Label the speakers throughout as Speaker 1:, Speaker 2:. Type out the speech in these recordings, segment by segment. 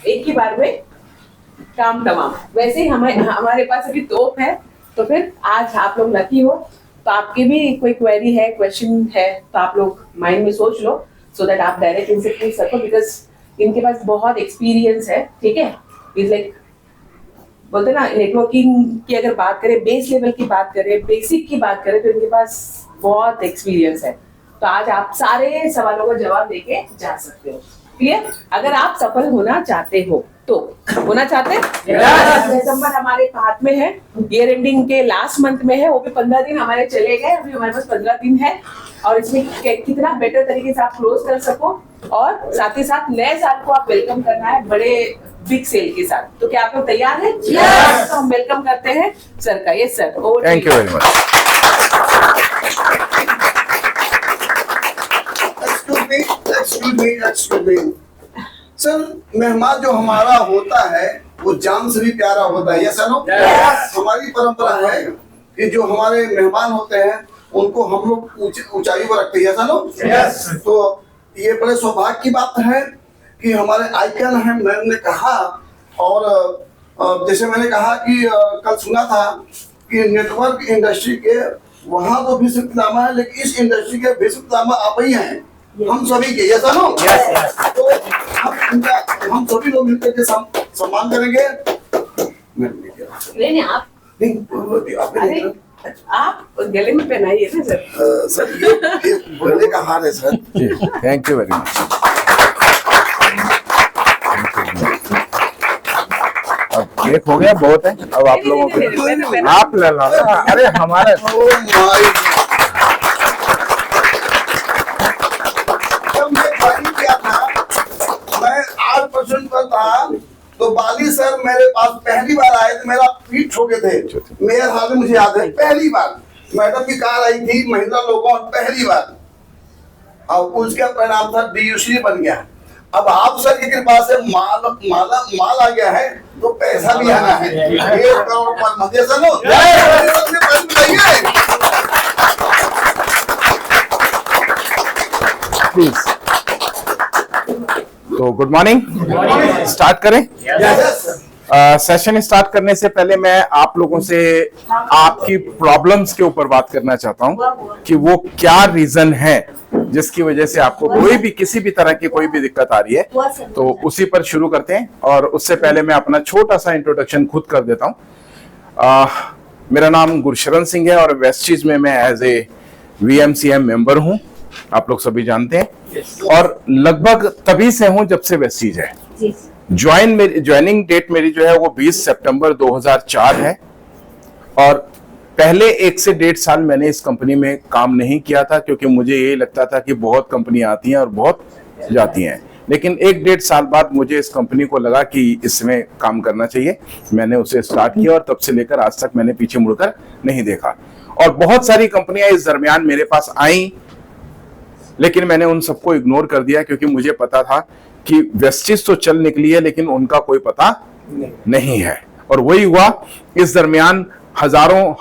Speaker 1: एक ही बार में काम तमाम। वैसे ही हमारे पास अभी तोप है, तो फिर आज आप लोग लकी हो, तो आपके भी कोई क्वेरी है, क्वेश्चन है, तो आप लोग माइंड में सोच लो, सो दैट आप डायरेक्ट इनसे पूछ सको, बिकॉज इनके पास बहुत एक्सपीरियंस है। ठीक है, इज लाइक बोलते ना, नेटवर्किंग की अगर बात करें, बेस लेवल की बात करें, बेसिक की बात करें, तो इनके पास बहुत एक्सपीरियंस है। तो आज आप सारे सवालों का जवाब देके जा सकते हो। क्लियर? अगर आप सफल होना चाहते हो तो, होना चाहते हैं? दिसंबर हमारे हाथ में है, ईयर एंडिंग के लास्ट मंथ में है, वो भी 15 दिन हमारे चले गए, अभी हमारे पास 15 दिन है, और इसमें कितना बेटर तरीके से आप क्लोज कर सको, और साथ ही साथ नए साल को आप वेलकम करना है बड़े बिग सेल के साथ। तो क्या आप लोग तैयार हैं? तो हम वेलकम करते हैं सर का। Yes sir,
Speaker 2: thank you very much.
Speaker 3: Excuse me. Sir, मेहमान जो हमारा होता है वो जान से भी प्यारा होता है। Yes no? हमारी परंपरा है कि जो हमारे मेहमान होते हैं उनको हम लोग ऊंचाई पर रखते हैं। Yes no? तो ये बड़े सौभाग्य की बात है कि हमारे आइकन है, मैम ने कहा, और जैसे मैंने कहा कि कल सुना था कि नेटवर्क इंडस्ट्री के वहाँ तो विश्व पितामह है, लेकिन इस इंडस्ट्री के विश्व पितामह आप ही हैं, हम सभी के। Yes no? तो हम सभी लोग मिलकर के सम्मान करेंगे।
Speaker 1: नहीं आप अरे आप गले में पहनाइए ना सर।
Speaker 3: सर ये गले का हार है sir.
Speaker 2: Thank you very much. अब केक हो गया, बहुत है, अब आप लोगों को आप ले लो। अरे हमारे
Speaker 3: मैं 8% पर था, तो बाली सर मेरे पास पहली बार आए थे, मेरा पीठ ठोके थे, मेरे हाथ में मुझे याद है, पहली बार मैडम की कार आई थी, महिला लोगों पहली बार, और उसका परिणाम था DUC बन गया। अब आप सर की कृपा से माल आ गया है, तो पैसा भी आना है। 1 करोड़ पर मध्य सर
Speaker 2: प्लीज। तो गुड मॉर्निंग, स्टार्ट करें। सेशन स्टार्ट करने से पहले मैं आप लोगों से आपकी प्रॉब्लम्स के ऊपर बात करना चाहता हूं कि वो क्या रीजन है जिसकी वजह से आपको कोई भी किसी भी तरह की कोई भी दिक्कत आ रही है। तो उसी पर शुरू करते हैं, और उससे पहले मैं अपना छोटा सा इंट्रोडक्शन खुद कर देता हूं। मेरा नाम गुरशरण सिंह है, और वेस्टीज में मैं एज ए VMCM मेंबर हूं, आप लोग सभी जानते हैं, और लगभग तभी से हूं जब से वेस्टीज है। ज्वाइनिंग डेट मेरी जो है वो 20 सितंबर 2004 है, और पहले 1 से 1.5 साल मैंने इस कंपनी में काम नहीं किया था, क्योंकि मुझे यही लगता था कि बहुत कंपनियां आती हैं और बहुत जाती हैं। लेकिन 1-1.5 साल बाद मुझे इस कंपनी को लगा कि इसमें काम करना चाहिए, मैंने उसे स्टार्ट किया, और तब से लेकर आज तक मैंने पीछे मुड़कर नहीं देखा। और बहुत सारी कंपनियां इस दरमियान मेरे पास आई, लेकिन मैंने उन सबको इग्नोर कर दिया, क्योंकि मुझे पता था कि वेस्टीज तो चल निकली है, लेकिन उनका कोई पता नहीं है। और वही हुआ, इस दरमियान हजारों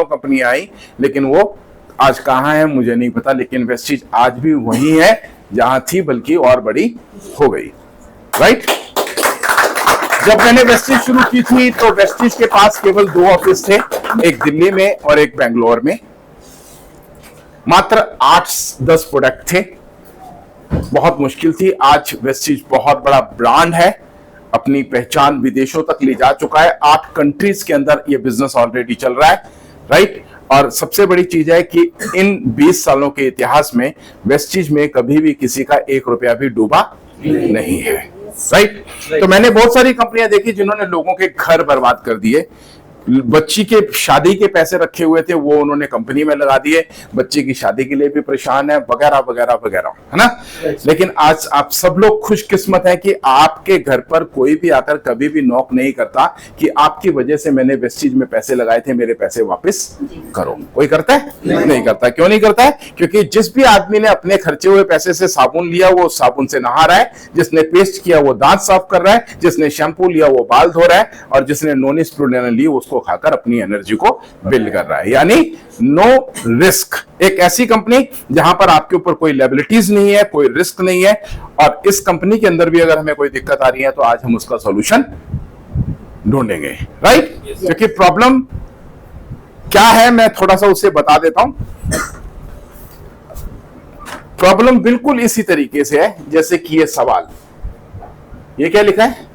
Speaker 2: कंपनियां आई, लेकिन वो आज कहां है मुझे नहीं पता। लेकिन वेस्टीज आज भी वही है जहां थी, बल्कि और बड़ी हो गई। राइट? जब मैंने वेस्टीज शुरू की थी, तो वेस्टीज के पास केवल 2 ऑफिस थे, एक दिल्ली में और एक बेंगलोर में। मात्र 8-10 प्रोडक्ट थे, बहुत मुश्किल थी। आज वेस्टीज बहुत बड़ा ब्रांड है, अपनी पहचान विदेशों तक ले जा चुका है, 8 कंट्रीज के अंदर ये बिजनेस ऑलरेडी चल रहा है। राइट? और सबसे बड़ी चीज है कि इन 20 सालों के इतिहास में वेस्टीज में कभी भी किसी का 1 रुपया भी डूबा नहीं है। राइट? तो मैंने बहुत सारी कंपनियां देखी जिन्होंने लोगों के घर बर्बाद कर दिए, बच्ची के शादी के पैसे रखे हुए थे वो उन्होंने कंपनी में लगा दिए, बच्चे की शादी के लिए भी परेशान है, वगैरह वगैरह वगैरह, है ना। लेकिन आज आप सब लोग खुशकिस्मत हैं कि आपके घर पर कोई भी आकर कभी भी नॉक नहीं करता कि आपकी वजह से मैंने वेस्टीज में पैसे लगाए थे, मेरे पैसे वापस करो। कोई करता है? नहीं करता। क्यों नहीं करता है? क्योंकि जिस भी आदमी ने अपने खर्चे हुए पैसे से साबुन लिया वो साबुन से नहा रहा है, जिसने पेस्ट किया वो दांत साफ कर रहा है, जिसने शैम्पू लिया वो बाल धो रहा है, और जिसने नॉन स्प्रूडेंट ली उसको उसको खाकर अपनी एनर्जी को बिल्ड कर रहा है। यानी नो रिस्क, एक ऐसी कंपनी जहां पर आपके ऊपर कोई लायबिलिटीज नहीं है, कोई रिस्क नहीं है। और इस कंपनी के अंदर भी अगर हमें कोई दिक्कत आ रही है तो आज हम उसका सॉल्यूशन ढूंढेंगे, राइट? क्योंकि प्रॉब्लम क्या है मैं थोड़ा सा उसे बता देता हूं। प्रॉब्लम बिल्कुल इसी तरीके से है जैसे कि ये सवाल, ये क्या लिखा है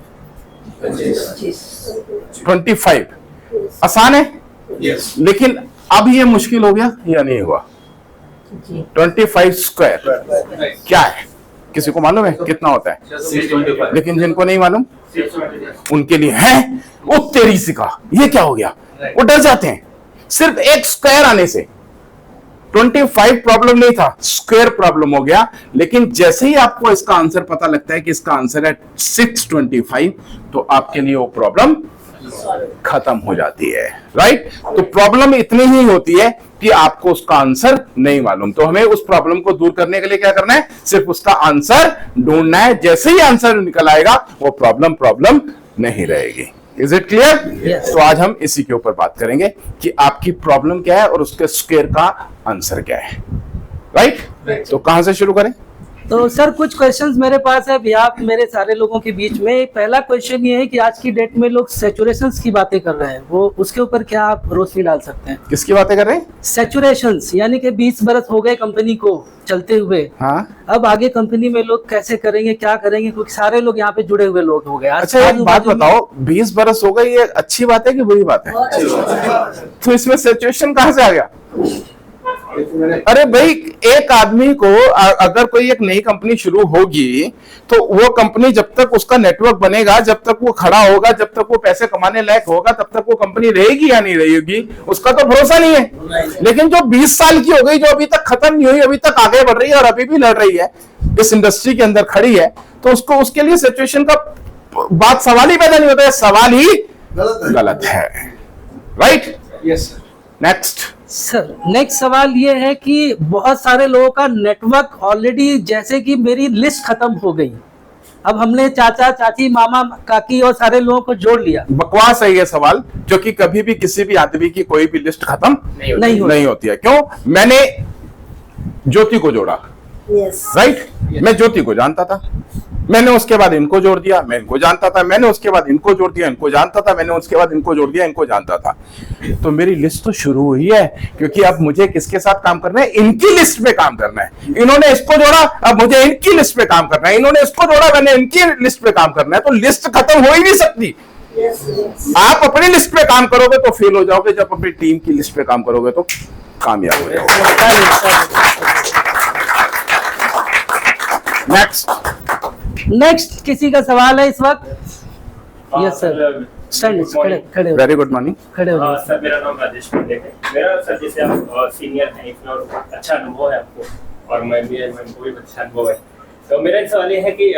Speaker 2: 25, आसान है लेकिन अब ये मुश्किल हो गया या नहीं हुआ? 25 स्क्वायर क्या है? किसी को मालूम है कितना होता है? लेकिन जिनको नहीं मालूम उनके लिए है वो तेरी सिका, ये क्या हो गया? वो डर जाते हैं सिर्फ एक स्क्वायर आने से। 25 प्रॉब्लम नहीं था, स्क्वायर प्रॉब्लम हो गया। लेकिन जैसे ही आपको इसका आंसर पता लगता है कि इसका आंसर है 625, तो आपके लिए वो प्रॉब्लम खत्म हो जाती है, राइट? तो प्रॉब्लम इतनी ही होती है कि आपको उसका आंसर नहीं मालूम, तो हमें उस प्रॉब्लम को दूर करने के लिए क्या करना है? सिर्फ उसका आंसर ढूंढना है। जैसे ही आंसर निकल आएगा वो प्रॉब्लम नहीं रहेगी। Is it clear? तो आज हम इसी के ऊपर बात करेंगे कि आपकी प्रॉब्लम क्या है और उसके स्क्वायर का आंसर क्या है, राइट? तो कहां से शुरू करें?
Speaker 4: तो सर कुछ क्वेश्चंस मेरे पास है अभी आप मेरे सारे लोगों के बीच में। पहला क्वेश्चन ये है कि आज की डेट में लोग सैचुरेशंस की बातें कर रहे हैं, वो उसके ऊपर क्या आप रोशनी डाल सकते हैं?
Speaker 2: किसकी बातें कर रहे हैं?
Speaker 4: सैचुरेशंस, यानी कि 20 बरस हो गए कंपनी को चलते हुए।
Speaker 2: हाँ,
Speaker 4: अब आगे कंपनी में लोग कैसे करेंगे, क्या करेंगे, क्योंकि सारे लोग यहाँ पे जुड़े हुए लोग हो गए।
Speaker 2: अच्छा एक बात बताओ, 20 बरस हो गए, ये अच्छी बात है कि बुरी बात है? तो इसमें सिचुएशन कहां से आ गया? अरे भाई, एक आदमी को अगर कोई एक नई कंपनी शुरू होगी तो वो कंपनी जब तक उसका नेटवर्क बनेगा, जब तक वो खड़ा होगा, जब तक वो पैसे कमाने लायक होगा, तब तक वो कंपनी रहेगी या नहीं रहेगी उसका तो भरोसा नहीं है। लेकिन जो 20 साल की हो गई, जो अभी तक खत्म नहीं हुई, अभी तक आगे बढ़ रही है और अभी भी लड़ रही है, इस इंडस्ट्री के अंदर खड़ी है, तो उसको उसके लिए सिचुएशन का बात सवाल ही पैदा नहीं होता है, सवाल ही गलत है, right?
Speaker 3: Yes
Speaker 2: next
Speaker 4: sir, next सवाल ये है कि बहुत सारे लोगों का नेटवर्क ऑलरेडी, जैसे कि मेरी लिस्ट खत्म हो गई, अब हमने चाचा चाची मामा काकी और सारे लोगों को जोड़ लिया।
Speaker 2: बकवास है ये सवाल, क्योंकि कभी भी किसी भी आदमी की कोई भी लिस्ट खत्म नहीं होती है। क्यों? मैंने ज्योति को जोड़ा, राइट? मैं ज्योति को जानता था, मैंने उसके बाद इनको जोड़ दिया, मैं इनको जानता था, मैंने उसके बाद इनको जोड़ दिया, इनको जानता था, मैंने उसके बाद इनको जोड़ दिया, इनको जानता था। तो मेरी लिस्ट तो शुरू हुई है, क्योंकि अब मुझे किसके साथ काम करना है? इनकी लिस्ट पे काम करना है। इन्होंने इसको जोड़ा, अब मुझे इनकी लिस्ट पे काम करना है, इन्होंने इसको जोड़ा, मैंने इनकी लिस्ट पे काम करना है। तो लिस्ट खत्म हो ही नहीं सकती। आप अपनी लिस्ट पे काम करोगे तो फेल हो जाओगे, जब अपनी टीम की लिस्ट पे काम करोगे तो कामयाब हो जाओगे।
Speaker 4: नेक्स्ट किसी का सवाल है इस वक्त? यस सर, खड़े
Speaker 2: वेरी गुड मॉर्निंग।
Speaker 4: खड़े हो।
Speaker 5: सर मेरा नाम राजेश पांडे है। मेरा सर जैसे आप सीनियर हैं इसमें और अच्छा अनुभव है आपको, और मैं भी हमको भी अच्छा अनुभव है। तो मेरा सवाल ये है कि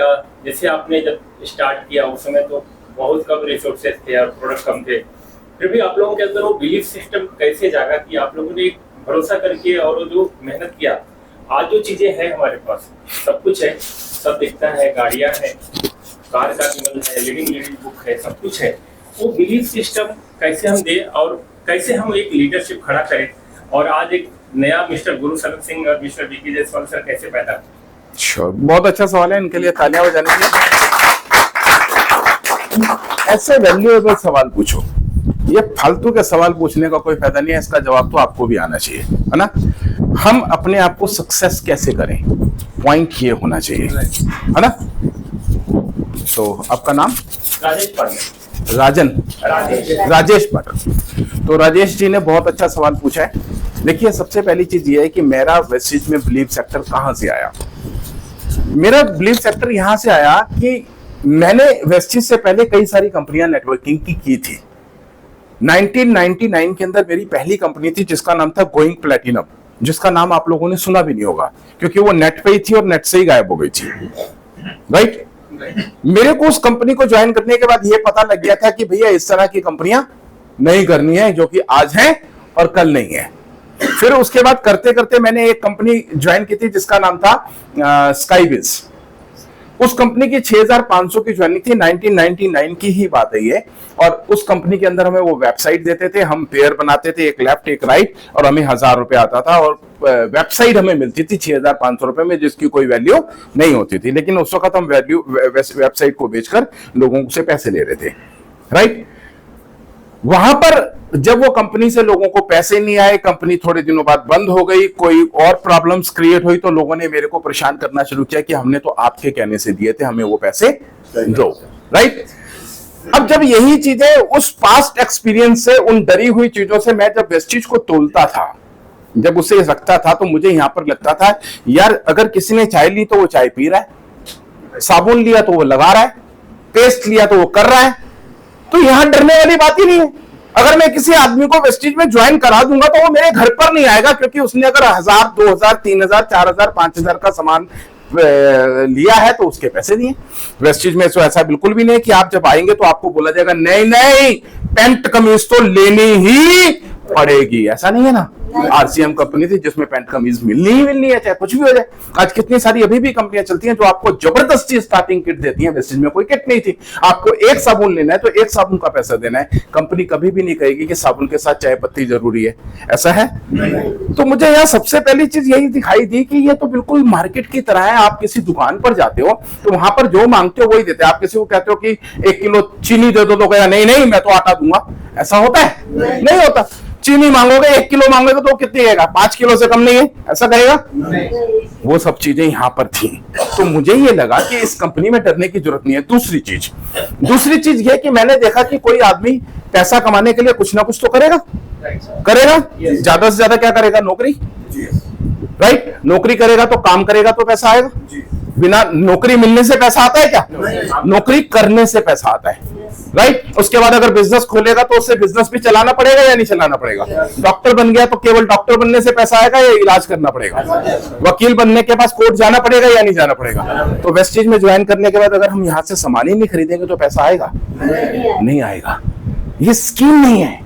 Speaker 5: जैसे आपने जब स्टार्ट किया उस समय तो बहुत कम रिसोर्सेज थे और प्रोडक्ट कम थे, फिर भी आप लोगों के अंदर वो बिलीफ सिस्टम कैसे जागा कि आप लोगों ने भरोसा करके और वो जो मेहनत किया, आज जो चीजें हैं हमारे पास, सब कुछ है, सब दिखता है, गाड़ियां हैं, कार का कीमत है, लिविंग बुक है, सब कुछ है। वो बिलीफ सिस्टम कैसे हम दे और कैसे हम एक लीडरशिप खड़ा करें, और आज एक नया मिस्टर गुरु शरण सिंह और मिस्टर विकी जायसवाल सर कैसे पैदा करें?
Speaker 2: Sure. बहुत अच्छा सवाल है, इनके लिए तालियां बजाने के लिए। ऐसे वैल्यूएबल सवाल पूछो, ये फालतू के सवाल पूछने का कोई फायदा नहीं है, इसका जवाब तो आपको भी आना चाहिए, है ना? हम अपने आप को सक्सेस कैसे करें, पॉइंट ये होना चाहिए, है ना? तो आपका नाम?
Speaker 5: राजेश पांडे।
Speaker 2: राजेश पाटिल। तो राजेश जी ने बहुत अच्छा सवाल पूछा है। देखिए, सबसे पहली चीज ये है कि मेरा वेस्टिज में बिलीव सेक्टर कहां से आया। मेरा बिलीव सेक्टर यहां से आया कि मैंने वेस्टिज से पहले कई सारी कंपनियां नेटवर्किंग की थी। 1999 के अंदर मेरी पहली कंपनी थी जिसका नाम था गोइंग प्लेटिनम, जिसका नाम आप लोगों ने सुना भी नहीं होगा क्योंकि वो नेट पे ही थी और नेट से ही गायब हो गई थी, राइट? मेरे को उस कंपनी को ज्वाइन करने के बाद ये पता लग गया था कि भैया इस तरह की कंपनियां नहीं करनी है जो कि आज है और कल नहीं है। फिर उसके बाद करते करते मैंने एक कंपनी ज्वाइन की थी जिसका नाम था स्काईबिज। उस कंपनी की 6,500 की ज्वाइनिंग थी, 1999 की ही बात है ये। और उस कंपनी के अंदर हमें वो वेबसाइट देते थे, हम पेयर बनाते थे, एक लेफ्ट एक राइट, और हमें 1,000 रुपए आता था, और वेबसाइट हमें मिलती थी 6,500 रुपए में, जिसकी कोई वैल्यू नहीं होती थी। लेकिन उस वक्त हम वेबसाइट को बेचकर लोगों से पैसे ले रहे थे, राइट। वहां पर जब वो कंपनी से लोगों को पैसे नहीं आए, कंपनी थोड़े दिनों बाद बंद हो गई, कोई और प्रॉब्लम्स क्रिएट हुई, तो लोगों ने मेरे को परेशान करना शुरू किया कि हमने तो आपके कहने से दिए थे, हमें वो पैसे दो, राइट। अब जब यही चीजें उस पास्ट एक्सपीरियंस से, उन डरी हुई चीजों से मैं जब वेस्टेज को तोलता था, जब उसे रखता था, तो मुझे यहां पर लगता था यार अगर किसी ने चाय ली तो वो चाय पी रहा है, साबुन लिया तो वो लगा रहा है, पेस्ट लिया तो वो कर रहा है, तो यहां डरने वाली बात ही नहीं है। अगर मैं किसी आदमी को वेस्टेज में ज्वाइन करा दूंगा तो वो मेरे घर पर नहीं आएगा, क्योंकि उसने अगर 1,000, 2,000, 3,000, 4,000, 5,000 का सामान लिया है तो उसके पैसे दिए। वेस्टेज में तो ऐसा बिल्कुल भी नहीं कि आप जब आएंगे तो आपको बोला जाएगा नहीं नहीं पैंट कमीज तो लेनी ही पड़ेगी, ऐसा नहीं है ना। आरसीएम कंपनी थी जिसमें पैंट कमीज मिलनी ही मिलनी है, चाहे कुछ भी हो जाए। आज कितनी सारी अभी भी कंपनियां चलती हैं जो आपको जबरदस्ती स्टार्टिंग किट देती हैं, वेस्टेज में कोई किट नहीं थी। आपको एक साबुन लेना है तो एक साबुन का पैसा देना है। कंपनी कभी भी नहीं कहेगी कि साबुन के साथ चाय पत्ती जरूरी है, ऐसा है। तो मुझे यहाँ सबसे पहली चीज यही दिखाई दी कि ये तो बिल्कुल मार्केट की तरह है। आप किसी दुकान पर जाते हो तो वहां पर जो मांगते हो वही देते हैं। आप किसी को कहते हो कि 1 किलो चीनी दे दो तो कहेगा नहीं नहीं मैं तो आटा दूंगा, ऐसा होता है? नहीं होता। चीनी मांगोगे 1 किलो मांगोगे तो कितनी कहेगा? 5 किलो से कम नहीं है, ऐसा कहेगा? वो सब चीजें यहाँ पर थी। तो मुझे ये लगा कि इस कंपनी में डरने की जरूरत नहीं है। दूसरी चीज ये कि मैंने देखा कि कोई आदमी पैसा कमाने के लिए कुछ ना कुछ तो करेगा। ज्यादा से ज्यादा क्या करेगा? नौकरी, राइट। नौकरी करेगा तो काम करेगा तो पैसा आएगा। बिना नौकरी मिलने से पैसा आता है क्या? नौकरी करने से पैसा आता है, राइट। उसके बाद अगर बिजनेस खोलेगा तो उससे बिजनेस भी चलाना पड़ेगा या नहीं चलाना पड़ेगा? डॉक्टर बन गया तो केवल डॉक्टर बनने से पैसा आएगा या इलाज करना पड़ेगा? वकील बनने के पास कोर्ट जाना पड़ेगा या नहीं जाना पड़ेगा? तो वेस्टेज में ज्वाइन करने के बाद अगर हम यहाँ से सामान ही नहीं खरीदेंगे तो पैसा आएगा? नहीं आएगा। ये स्कीम नहीं है।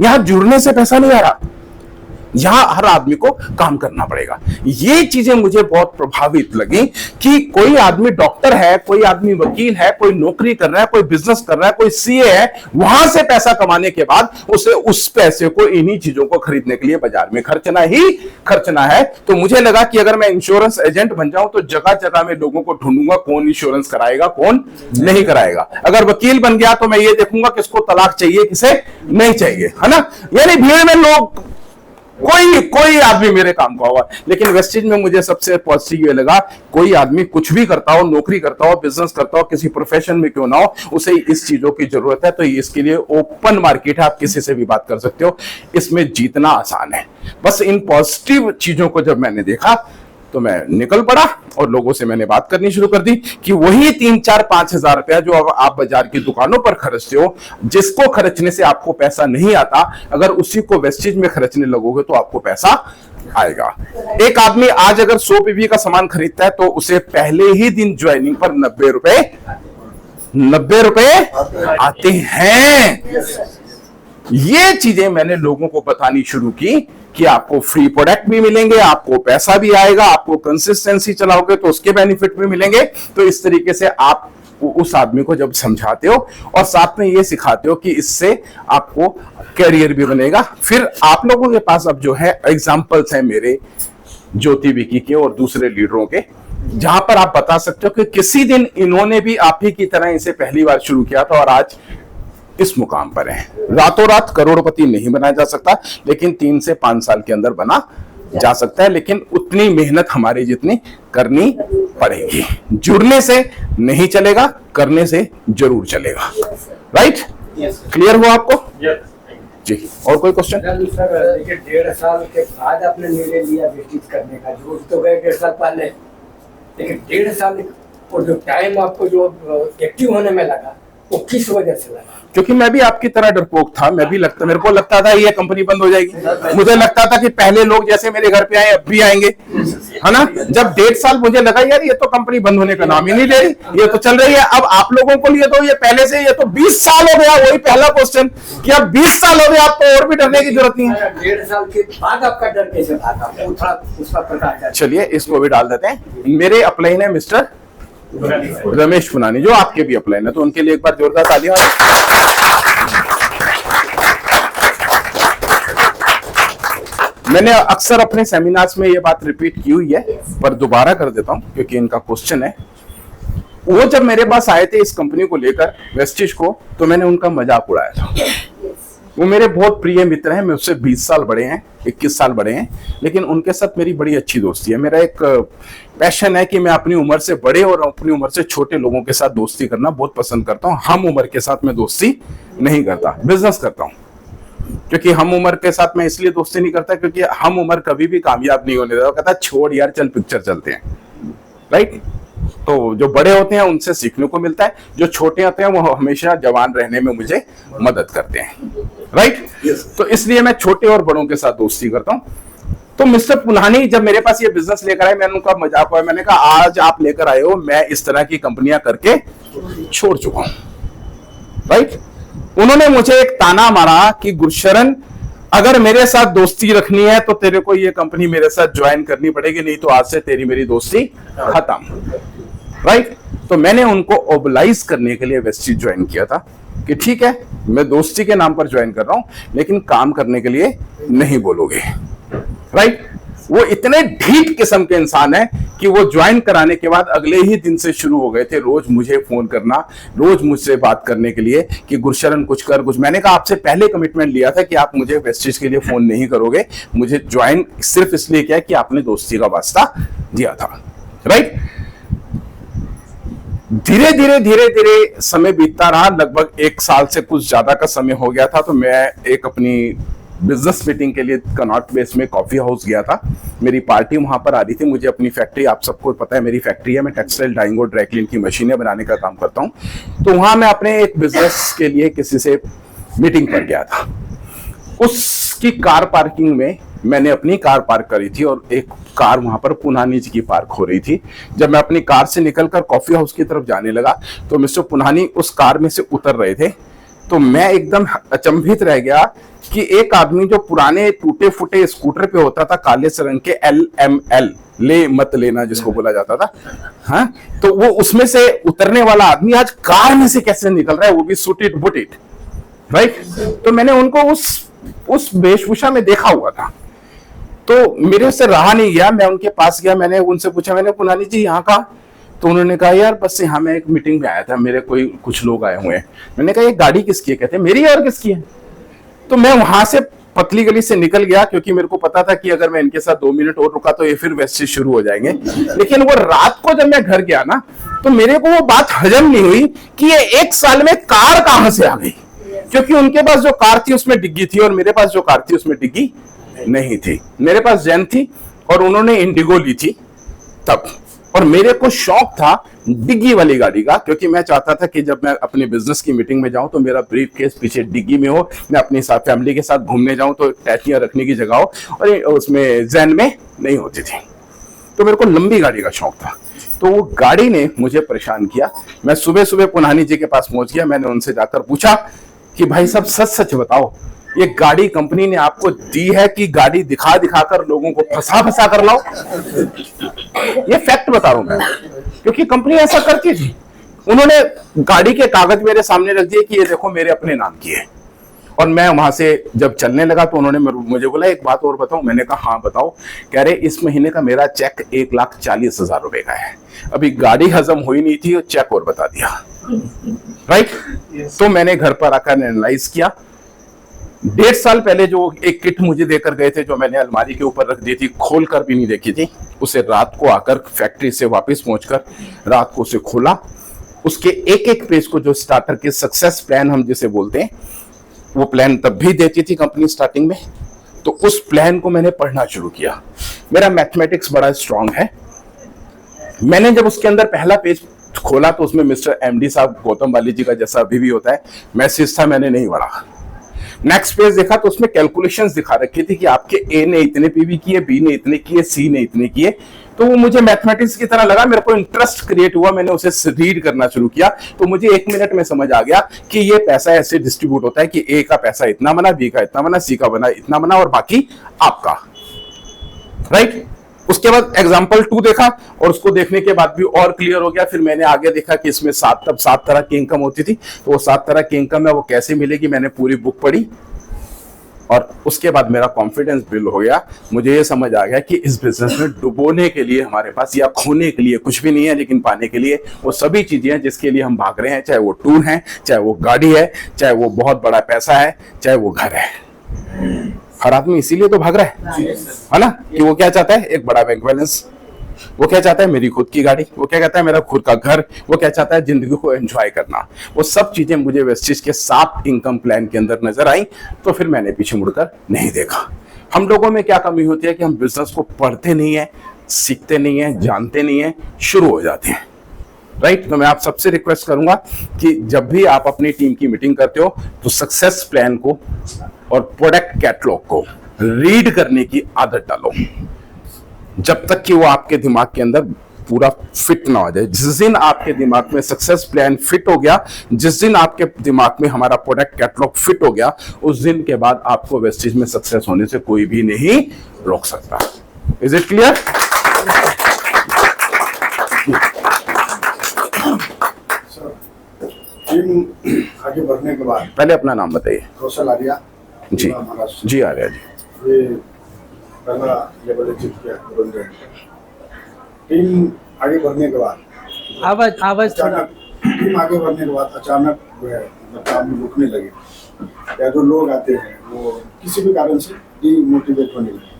Speaker 2: यहाँ जुड़ने से पैसा नहीं आ रहा, यहां हर आदमी को काम करना पड़ेगा। ये चीजें मुझे बहुत प्रभावित लगी कि कोई आदमी डॉक्टर है, कोई आदमी वकील है, कोई नौकरी कर रहा है, कोई बिजनेस कर रहा है, कोई सीए है, वहां से पैसा कमाने के बाद उसे उस पैसे को इन्हीं चीजों को खरीदने के लिए बाजार में खर्चना है। तो मुझे लगा कि अगर मैं इंश्योरेंस एजेंट बन जाऊं तो जगह जगह में लोगों को ढूंढूंगा कौन इंश्योरेंस कराएगा, कौन नहीं कराएगा। अगर वकील बन गया तो मैं ये देखूंगा किसको तलाक चाहिए, किसे नहीं चाहिए, है ना। यानी भीड़ में लोग कोई आदमी मेरे काम का होगा। लेकिन वेस्टेज में मुझे सबसे पॉजिटिव ये लगा, कोई आदमी कुछ भी करता हो, नौकरी करता हो, बिजनेस करता हो, किसी प्रोफेशन में क्यों ना हो, उसे इस चीजों की जरूरत है। तो इसके लिए ओपन मार्केट है, आप किसी से भी बात कर सकते हो। इसमें जीतना आसान है। बस इन पॉजिटिव चीजों को जब मैंने देखा तो मैं निकल पड़ा और लोगों से मैंने बात करनी शुरू कर दी कि वही 3, 4, 5 हजार रुपया जो आप बाजार की दुकानों पर खर्चते हो, जिसको खर्चने से आपको पैसा नहीं आता, अगर उसी को वेस्टेज में खर्चने लगोगे तो आपको पैसा आएगा। एक आदमी आज अगर 100 पीवी का सामान खरीदता है तो उसे पहले ही दिन ज्वाइनिंग पर 90 रुपए आते हैं। ये चीजें मैंने लोगों को बतानी शुरू की कि आपको फ्री प्रोडक्ट भी मिलेंगे, आपको पैसा भी आएगा, आपको कंसिस्टेंसी चलाओगे तो उसके बेनिफिट भी मिलेंगे। तो इस तरीके से आप उस आदमी को जब समझाते हो और साथ में ये सिखाते हो कि इससे आपको कैरियर भी बनेगा। फिर आप लोगों के पास अब जो है एग्जांपल्स हैं मेरे, ज्योति विकी के और दूसरे लीडरों के, जहां पर आप बता सकते हो कि किसी दिन इन्होंने भी आप ही की तरह इसे पहली बार शुरू किया था और आज इस मुकाम पर है। रातों रात करोड़पति नहीं बनाया जा सकता, लेकिन 3 से 5 साल के अंदर बना जा सकता है। लेकिन उतनी मेहनत हमारी जितनी करनी पड़ेगी। जुड़ने से नहीं चलेगा, करने से जरूर चलेगा। राइट? क्लियर हुआ आपको? जी। और कोई क्वेश्चन?
Speaker 6: सर देखिए 1.5 साल के बाद आपने निर्णय लिया वेस्टेज करने का, जो तो गए 1.5 साल पहले, लेकिन 1.5 साल और जो टाइम आपको जो एक्टिव होने में लगा वो किस वजह से लगा?
Speaker 2: क्योंकि मैं भी आपकी तरह डरपोक था। मेरे को लगता था ये कंपनी बंद हो जाएगी। मुझे लगता था कि पहले लोग जैसे मेरे घर पे आए अब भी आएंगे, है ना। जब 1.5 साल मुझे लगा यार ये तो कंपनी बंद होने का नाम ही नहीं ले रही, ये तो चल रही है। अब आप लोगों को लिए तो ये पहले से, ये तो 20 साल हो गया। वही पहला क्वेश्चन कि अब 20 साल हो गया, आपको और भी डरने की जरूरत नहीं है।
Speaker 6: 1.5 साल के बाद आपका डर कैसे था? उसका प्रकार?
Speaker 2: चलिए इसको भी डाल देते हैं। मेरे अपलाइन है मिस्टर
Speaker 5: पुरानी सर।
Speaker 2: रमेश पुनानी, जो आपके भी अपलाइन है, तो उनके लिए एक बार जोरदार तालियां। मैंने अक्सर अपने सेमिनार्स में ये बात रिपीट की हुई है, पर दोबारा कर देता हूं क्योंकि इनका क्वेश्चन है। वो जब मेरे पास आए थे इस कंपनी को लेकर, वेस्टिज को, तो मैंने उनका मजाक उड़ाया था। वो मेरे बहुत प्रिय मित्र हैं, मैं उससे 20 साल बड़े हैं, 21 साल बड़े हैं, लेकिन उनके साथ मेरी बड़ी अच्छी दोस्ती है। मेरा एक पैशन है कि मैं अपनी उम्र से बड़े और अपनी उम्र से छोटे लोगों के साथ दोस्ती करना बहुत पसंद करता हूँ। हम उम्र के साथ मैं दोस्ती नहीं करता, बिजनेस करता हूँ। क्योंकि हम उम्र के साथ मैं इसलिए दोस्ती नहीं करता क्योंकि हम उम्र कभी भी कामयाब नहीं होने देता। कहता छोड़ यार, चल पिक्चर चलते हैं, राइट। तो जो बड़े होते हैं उनसे सीखने को मिलता है, जो छोटे होते हैं वो हमेशा जवान रहने में मुझे मदद करते हैं, राइट। तो इसलिए मैं छोटे और बड़ों के साथ दोस्ती करता हूं। तो मिस्टर पुनानी जब मेरे पास ये बिजनेस लेकर आए, मैंने उनका मजाक हुआ, मैंने कहा आज आप लेकर आए हो, मैं इस तरह की कंपनियां करके छोड़ चुका हूं, राइट। उन्होंने मुझे एक ताना मारा कि गुरशरण, अगर मेरे साथ दोस्ती रखनी है तो तेरे को ये कंपनी मेरे साथ ज्वाइन करनी पड़ेगी, नहीं तो आज से तेरी मेरी दोस्ती खत्म, राइट। तो मैंने उनको ओबलाइज करने के लिए वेस्टिज ज्वाइन किया था कि ठीक है, मैं दोस्ती के नाम पर ज्वाइन कर रहा हूं, लेकिन काम करने के लिए नहीं बोलोगे, राइट। वो इतने ढीठ किस्म के इंसान है कि वो ज्वाइन कराने के बाद अगले ही दिन से शुरू हो गए थे रोज मुझे फोन करना, रोज मुझसे बात करने के लिए कि गुरशरण कुछ कर कुछ। मैंने कहा आपसे पहले कमिटमेंट लिया था कि आप मुझे वेस्टिज के लिए फोन नहीं करोगे, मुझे ज्वाइन सिर्फ इसलिए किया कि आपने दोस्ती का वास्ता दिया था, राइट। धीरे धीरे समय बीतता रहा, लगभग 1 साल से कुछ ज्यादा का समय हो गया था। तो मैं एक अपनी बिजनेस मीटिंग के लिए कनॉट प्लेस में कॉफी हाउस गया था। मेरी पार्टी वहां पर आ रही थी। मुझे अपनी फैक्ट्री, आप सबको पता है मेरी फैक्ट्री है, मैं टेक्सटाइल डाइंग और ड्राई क्लीन की मशीनें बनाने का काम करता हूं। तो वहां मैं अपने एक बिजनेस के लिए किसी से मीटिंग पर गया था। उसकी कार पार्किंग में मैंने अपनी कार पार्क करी थी और एक कार वहां पर पुनानी जी की पार्क हो रही थी। जब मैं अपनी कार से निकलकर कॉफी हाउस की तरफ जाने लगा तो मिस्टर पुनानी उस कार में से उतर रहे थे। तो मैं एकदम अचंभित रह गया कि एक आदमी जो पुराने टूटे फूटे स्कूटर पे होता था, काले से रंग के LML, ले मत लेना जिसको बोला जाता था, हाँ, तो वो उसमें से उतरने वाला आदमी आज कार में से कैसे निकल रहा है, वो भी सूटेड बूटेड, राइट। तो मैंने उनको उस वेशभूषा में देखा हुआ था। तो मेरे से रहा नहीं गया, मैं उनके पास गया, मैंने उनसे पूछा, मैंने पुनानी जी यहाँ का? तो उन्होंने कहा यार बस यहाँ मैं एक मीटिंग में आया था, मेरे कोई कुछ लोग आए हुए हैं। मैंने कहा ये गाड़ी किसकी है? कहते मेरी और किसकी है? तो मैं वहां से पतली गली से निकल गया क्योंकि मेरे को पता था कि अगर मैं इनके साथ 2 मिनट और रुका तो ये फिर वैसे शुरू हो जाएंगे। लेकिन वो रात को जब मैं घर गया ना तो मेरे को वो बात हजम नहीं हुई कि ये 1 साल में कार कहां से आ गई, क्योंकि उनके पास जो कार थी उसमें डिग्गी थी और मेरे पास जो कार थी उसमें डिग्गी नहीं थी। मेरे पास जैन थी और उन्होंने इंडिगो ली थी तब, और मेरे को शौक था डिग्गी वाली गाड़ी का, क्योंकि मैं चाहता था कि जब मैं अपने बिजनेस की मीटिंग में जाऊं तो मेरा ब्रीफ केस पीछे डिग्गी में हो, मैं अपनी साथ फैमिली के साथ घूमने जाऊं तो टैचियां रखने की जगह हो, और उसमें जैन में नहीं होती थी। तो मेरे को लंबी गाड़ी का शौक था। तो वो गाड़ी ने मुझे परेशान किया। मैं सुबह सुबह पुनानी जी के पास पहुंच गया। मैंने उनसे जाकर पूछा कि भाई साहब सच सच बताओ, ये गाड़ी कंपनी ने आपको दी है कि गाड़ी दिखा दिखा कर लोगों को फंसा कर लाओ? ये फैक्ट बता रहा हूं मैं, क्योंकि कंपनी ऐसा करती थी। उन्होंने गाड़ी के कागज मेरे सामने रख दिए कि ये देखो मेरे अपने नाम की है। और मैं वहां से जब चलने लगा तो उन्होंने मुझे बोला एक बात और बताऊं? मैंने कहा हाँ बताओ। कह रहे इस महीने का मेरा चेक 1,40,000 रुपए का है। अभी गाड़ी हजम हुई नहीं थी और चेक और बता दिया, राइट। तो मैंने घर पर आकर एनालाइज किया। 1.5 साल पहले जो एक किट मुझे देकर गए थे, जो मैंने अलमारी के ऊपर रख दी थी, खोल कर भी नहीं देखी थी, उसे रात को आकर फैक्ट्री से वापस पहुंचकर रात को उसे खोला। उसके एक एक पेज को, जो स्टार्टर के सक्सेस प्लान हम जिसे बोलते हैं, वो प्लान तब भी देती थी कंपनी स्टार्टिंग में, तो उस प्लान को मैंने पढ़ना शुरू किया। मेरा मैथमेटिक्स बड़ा स्ट्रांग है। मैंने जब उसके अंदर पहला पेज खोला तो उसमें मिस्टर MD साहब गौतम वाली जी का जैसा अभी भी होता है मैसेज था, मैंने नहीं पढ़ा। नेक्स्ट पेज देखा तो उसमें कैलकुलेशंस दिखा रखी थी कि आपके A ने इतने पीवी किए, B ने इतने किए, C ने इतने किए। तो वो मुझे मैथमेटिक्स की तरह लगा, मेरे को इंटरेस्ट क्रिएट हुआ, मैंने उसे रीड करना शुरू किया। तो मुझे 1 मिनट में समझ आ गया कि ये पैसा ऐसे डिस्ट्रीब्यूट होता है कि A का पैसा इतना बना, B का इतना बना, C का बना इतना बना और बाकी आपका, राइट। उसके बाद एग्जाम्पल 2 देखा और उसको देखने के बाद भी और क्लियर हो गया। फिर मैंने आगे देखा कि इसमें 7 तरह की इनकम होती थी, तो वो 7 तरह की इनकम है वो कैसे मिलेगी, मैंने पूरी बुक पढ़ी और उसके बाद मेरा कॉन्फिडेंस बिल्ड हो गया। मुझे ये समझ आ गया कि इस बिजनेस में डुबोने के लिए हमारे पास या खोने के लिए कुछ भी नहीं है, लेकिन पाने के लिए वो सभी चीजें हैं जिसके लिए हम भाग रहे हैं, चाहे वो टूर है, चाहे वो गाड़ी है, चाहे वो बहुत बड़ा पैसा है, चाहे वो घर है। हर आदमी इसीलिए तो भाग रहा है ना, कि वो क्या चाहता है, एक बड़ा बैंक बैलेंस, वो क्या चाहता है, मेरी खुद की गाड़ी, वो क्या कहता है, मेरा खुद का घर, वो क्या चाहता है, जिंदगी को एंजॉय करना। वो सब चीजें मुझे वेस्टिज के 7 इनकम प्लान के अंदर नजर आई, तो फिर मैंने पीछे मुड़कर नहीं देखा। हम लोगों में क्या कमी होती है कि हम बिजनेस को पढ़ते नहीं है, सीखते नहीं है, जानते नहीं है, शुरू हो जाते हैं। राइट? तो मैं आप सबसे रिक्वेस्ट करूंगा कि जब भी आप अपनी टीम की मीटिंग करते हो तो सक्सेस प्लान को और प्रोडक्ट कैटलॉग को रीड करने की आदत डालो, जब तक कि वो आपके दिमाग के अंदर पूरा फिट ना हो जाए। जिस दिन आपके दिमाग में सक्सेस प्लान फिट हो गया, जिस दिन आपके दिमाग में हमारा प्रोडक्ट कैटलॉग फिट हो गया, उस दिन के बाद आपको वेस्टिज में सक्सेस होने से कोई भी नहीं रोक सकता। Is it clear?
Speaker 7: टीम आगे बढ़ने के बाद
Speaker 2: पहले अपना नाम बताइए।
Speaker 7: कौशल आर्या
Speaker 2: जी
Speaker 7: महाराष्ट्र।
Speaker 2: जी आर्या जी।
Speaker 7: ये पहला लेवल अचीव किया बंदे। टीम आगे बढ़ने के बाद
Speaker 4: आवाज
Speaker 7: अचानक टीम आगे बढ़ने के बाद अचानक जो है काम रुकने लगे, या जो लोग आते हैं वो किसी भी कारण से डिमोटिवेट होने लगे।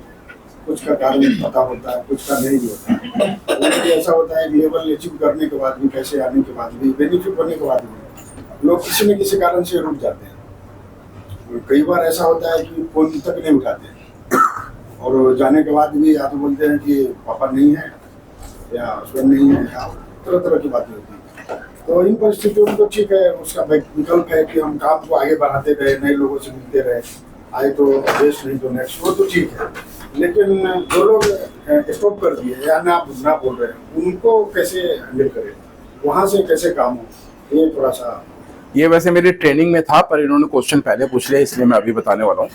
Speaker 7: कुछ का कारण पता होता है, कुछ का नहीं भी होता है। तो ऐसा होता है लेवल अचीव करने के बाद भी, पैसे आने के बाद भी, बेनिफिट होने के बाद भी लोग किसी न किसी कारण से रुक जाते हैं। कई बार ऐसा होता है कि फोन तक नहीं उठाते और जाने के बाद भी या तो बोलते हैं कि पापा नहीं है या हस्बैंड नहीं है, या तरह तरह की बातें होती हैं। तो इन परिस्थितियों में तो ठीक है, उसका विकल्प है कि हम काम को आगे बढ़ाते रहे, नए लोगों से मिलते रहे, आए तो बेस्ट नहीं तो नेक्स्ट, वो तो ठीक है। लेकिन जो लोग स्टॉप कर दिए या ना बोल रहे हैं, उनको कैसे हैंडल करें, वहाँ से कैसे काम हो, ये थोड़ा सा।
Speaker 2: ये वैसे मेरी ट्रेनिंग में था, पर इन्होंने क्वेश्चन पहले पूछ लिया, इसलिए मैं अभी बताने वाला हूँ।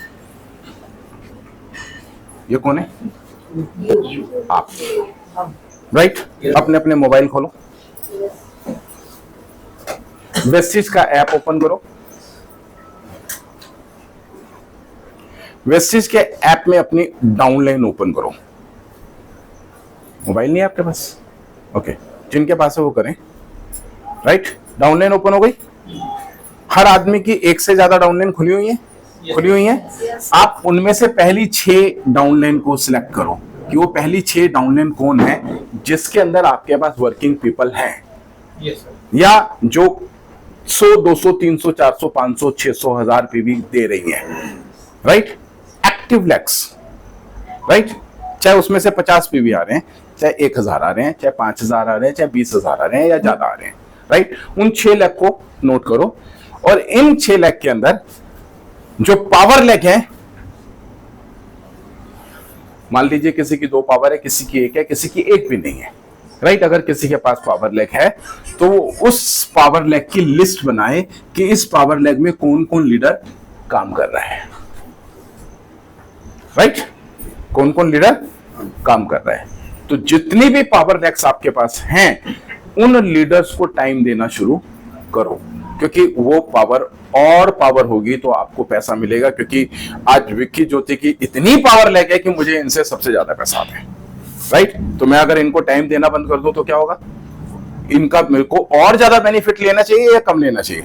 Speaker 2: ये कौन है? आप। राइट? अपने अपने मोबाइल खोलो, वेस्टिज का ऐप ओपन करो। वेस्टिज के ऐप में अपनी डाउनलाइन ओपन करो। मोबाइल नहीं है आपके पास? ओके, जिनके पास है वो करें। राइट? डाउनलाइन ओपन हो गई। हर आदमी की 1 से ज्यादा डाउनलाइन खुली हुई है। आप उनमें से पहली 6 डाउनलाइन को सिलेक्ट करो कि वो पहली 6 डाउनलाइन कौन है जिसके अंदर आपके पास वर्किंग पीपल हैं, या जो 100, 200, 300, 400, 500, 600, 1000 पे भी दे रही है। राइट? एक्टिव लेक्स। राइट? चाहे उसमें से 50 पीवी आ रहे हैं, चाहे 1000 आ रहे हैं, चाहे 5000 आ रहे हैं, चाहे 20000 आ रहे हैं, या ज्यादा आ रहे हैं। राइट? उन 6 लेग को नोट करो और इन 6 लेग के अंदर जो पावर लेग है, मान लीजिए किसी की 2 पावर है, किसी की 1 है, किसी की 1 भी नहीं है। राइट? अगर किसी के पास पावर लेग है तो उस पावर लेग की लिस्ट बनाए कि इस पावर लेग में कौन कौन लीडर काम कर रहा है। राइट? कौन कौन लीडर काम कर रहा है। तो जितनी भी पावर लेग्स आपके पास हैं, उन लीडर्स को टाइम देना शुरू करो, क्योंकि वो पावर होगी तो आपको पैसा मिलेगा। क्योंकि आज विक्की ज्योति की इतनी पावर लेग है कि मुझे इनसे सबसे ज्यादा पैसा आता है। राइट? तो मैं अगर इनको टाइम देना बंद कर दूं तो क्या होगा? इनका मेरे को और ज्यादा बेनिफिट लेना चाहिए या कम लेना चाहिए?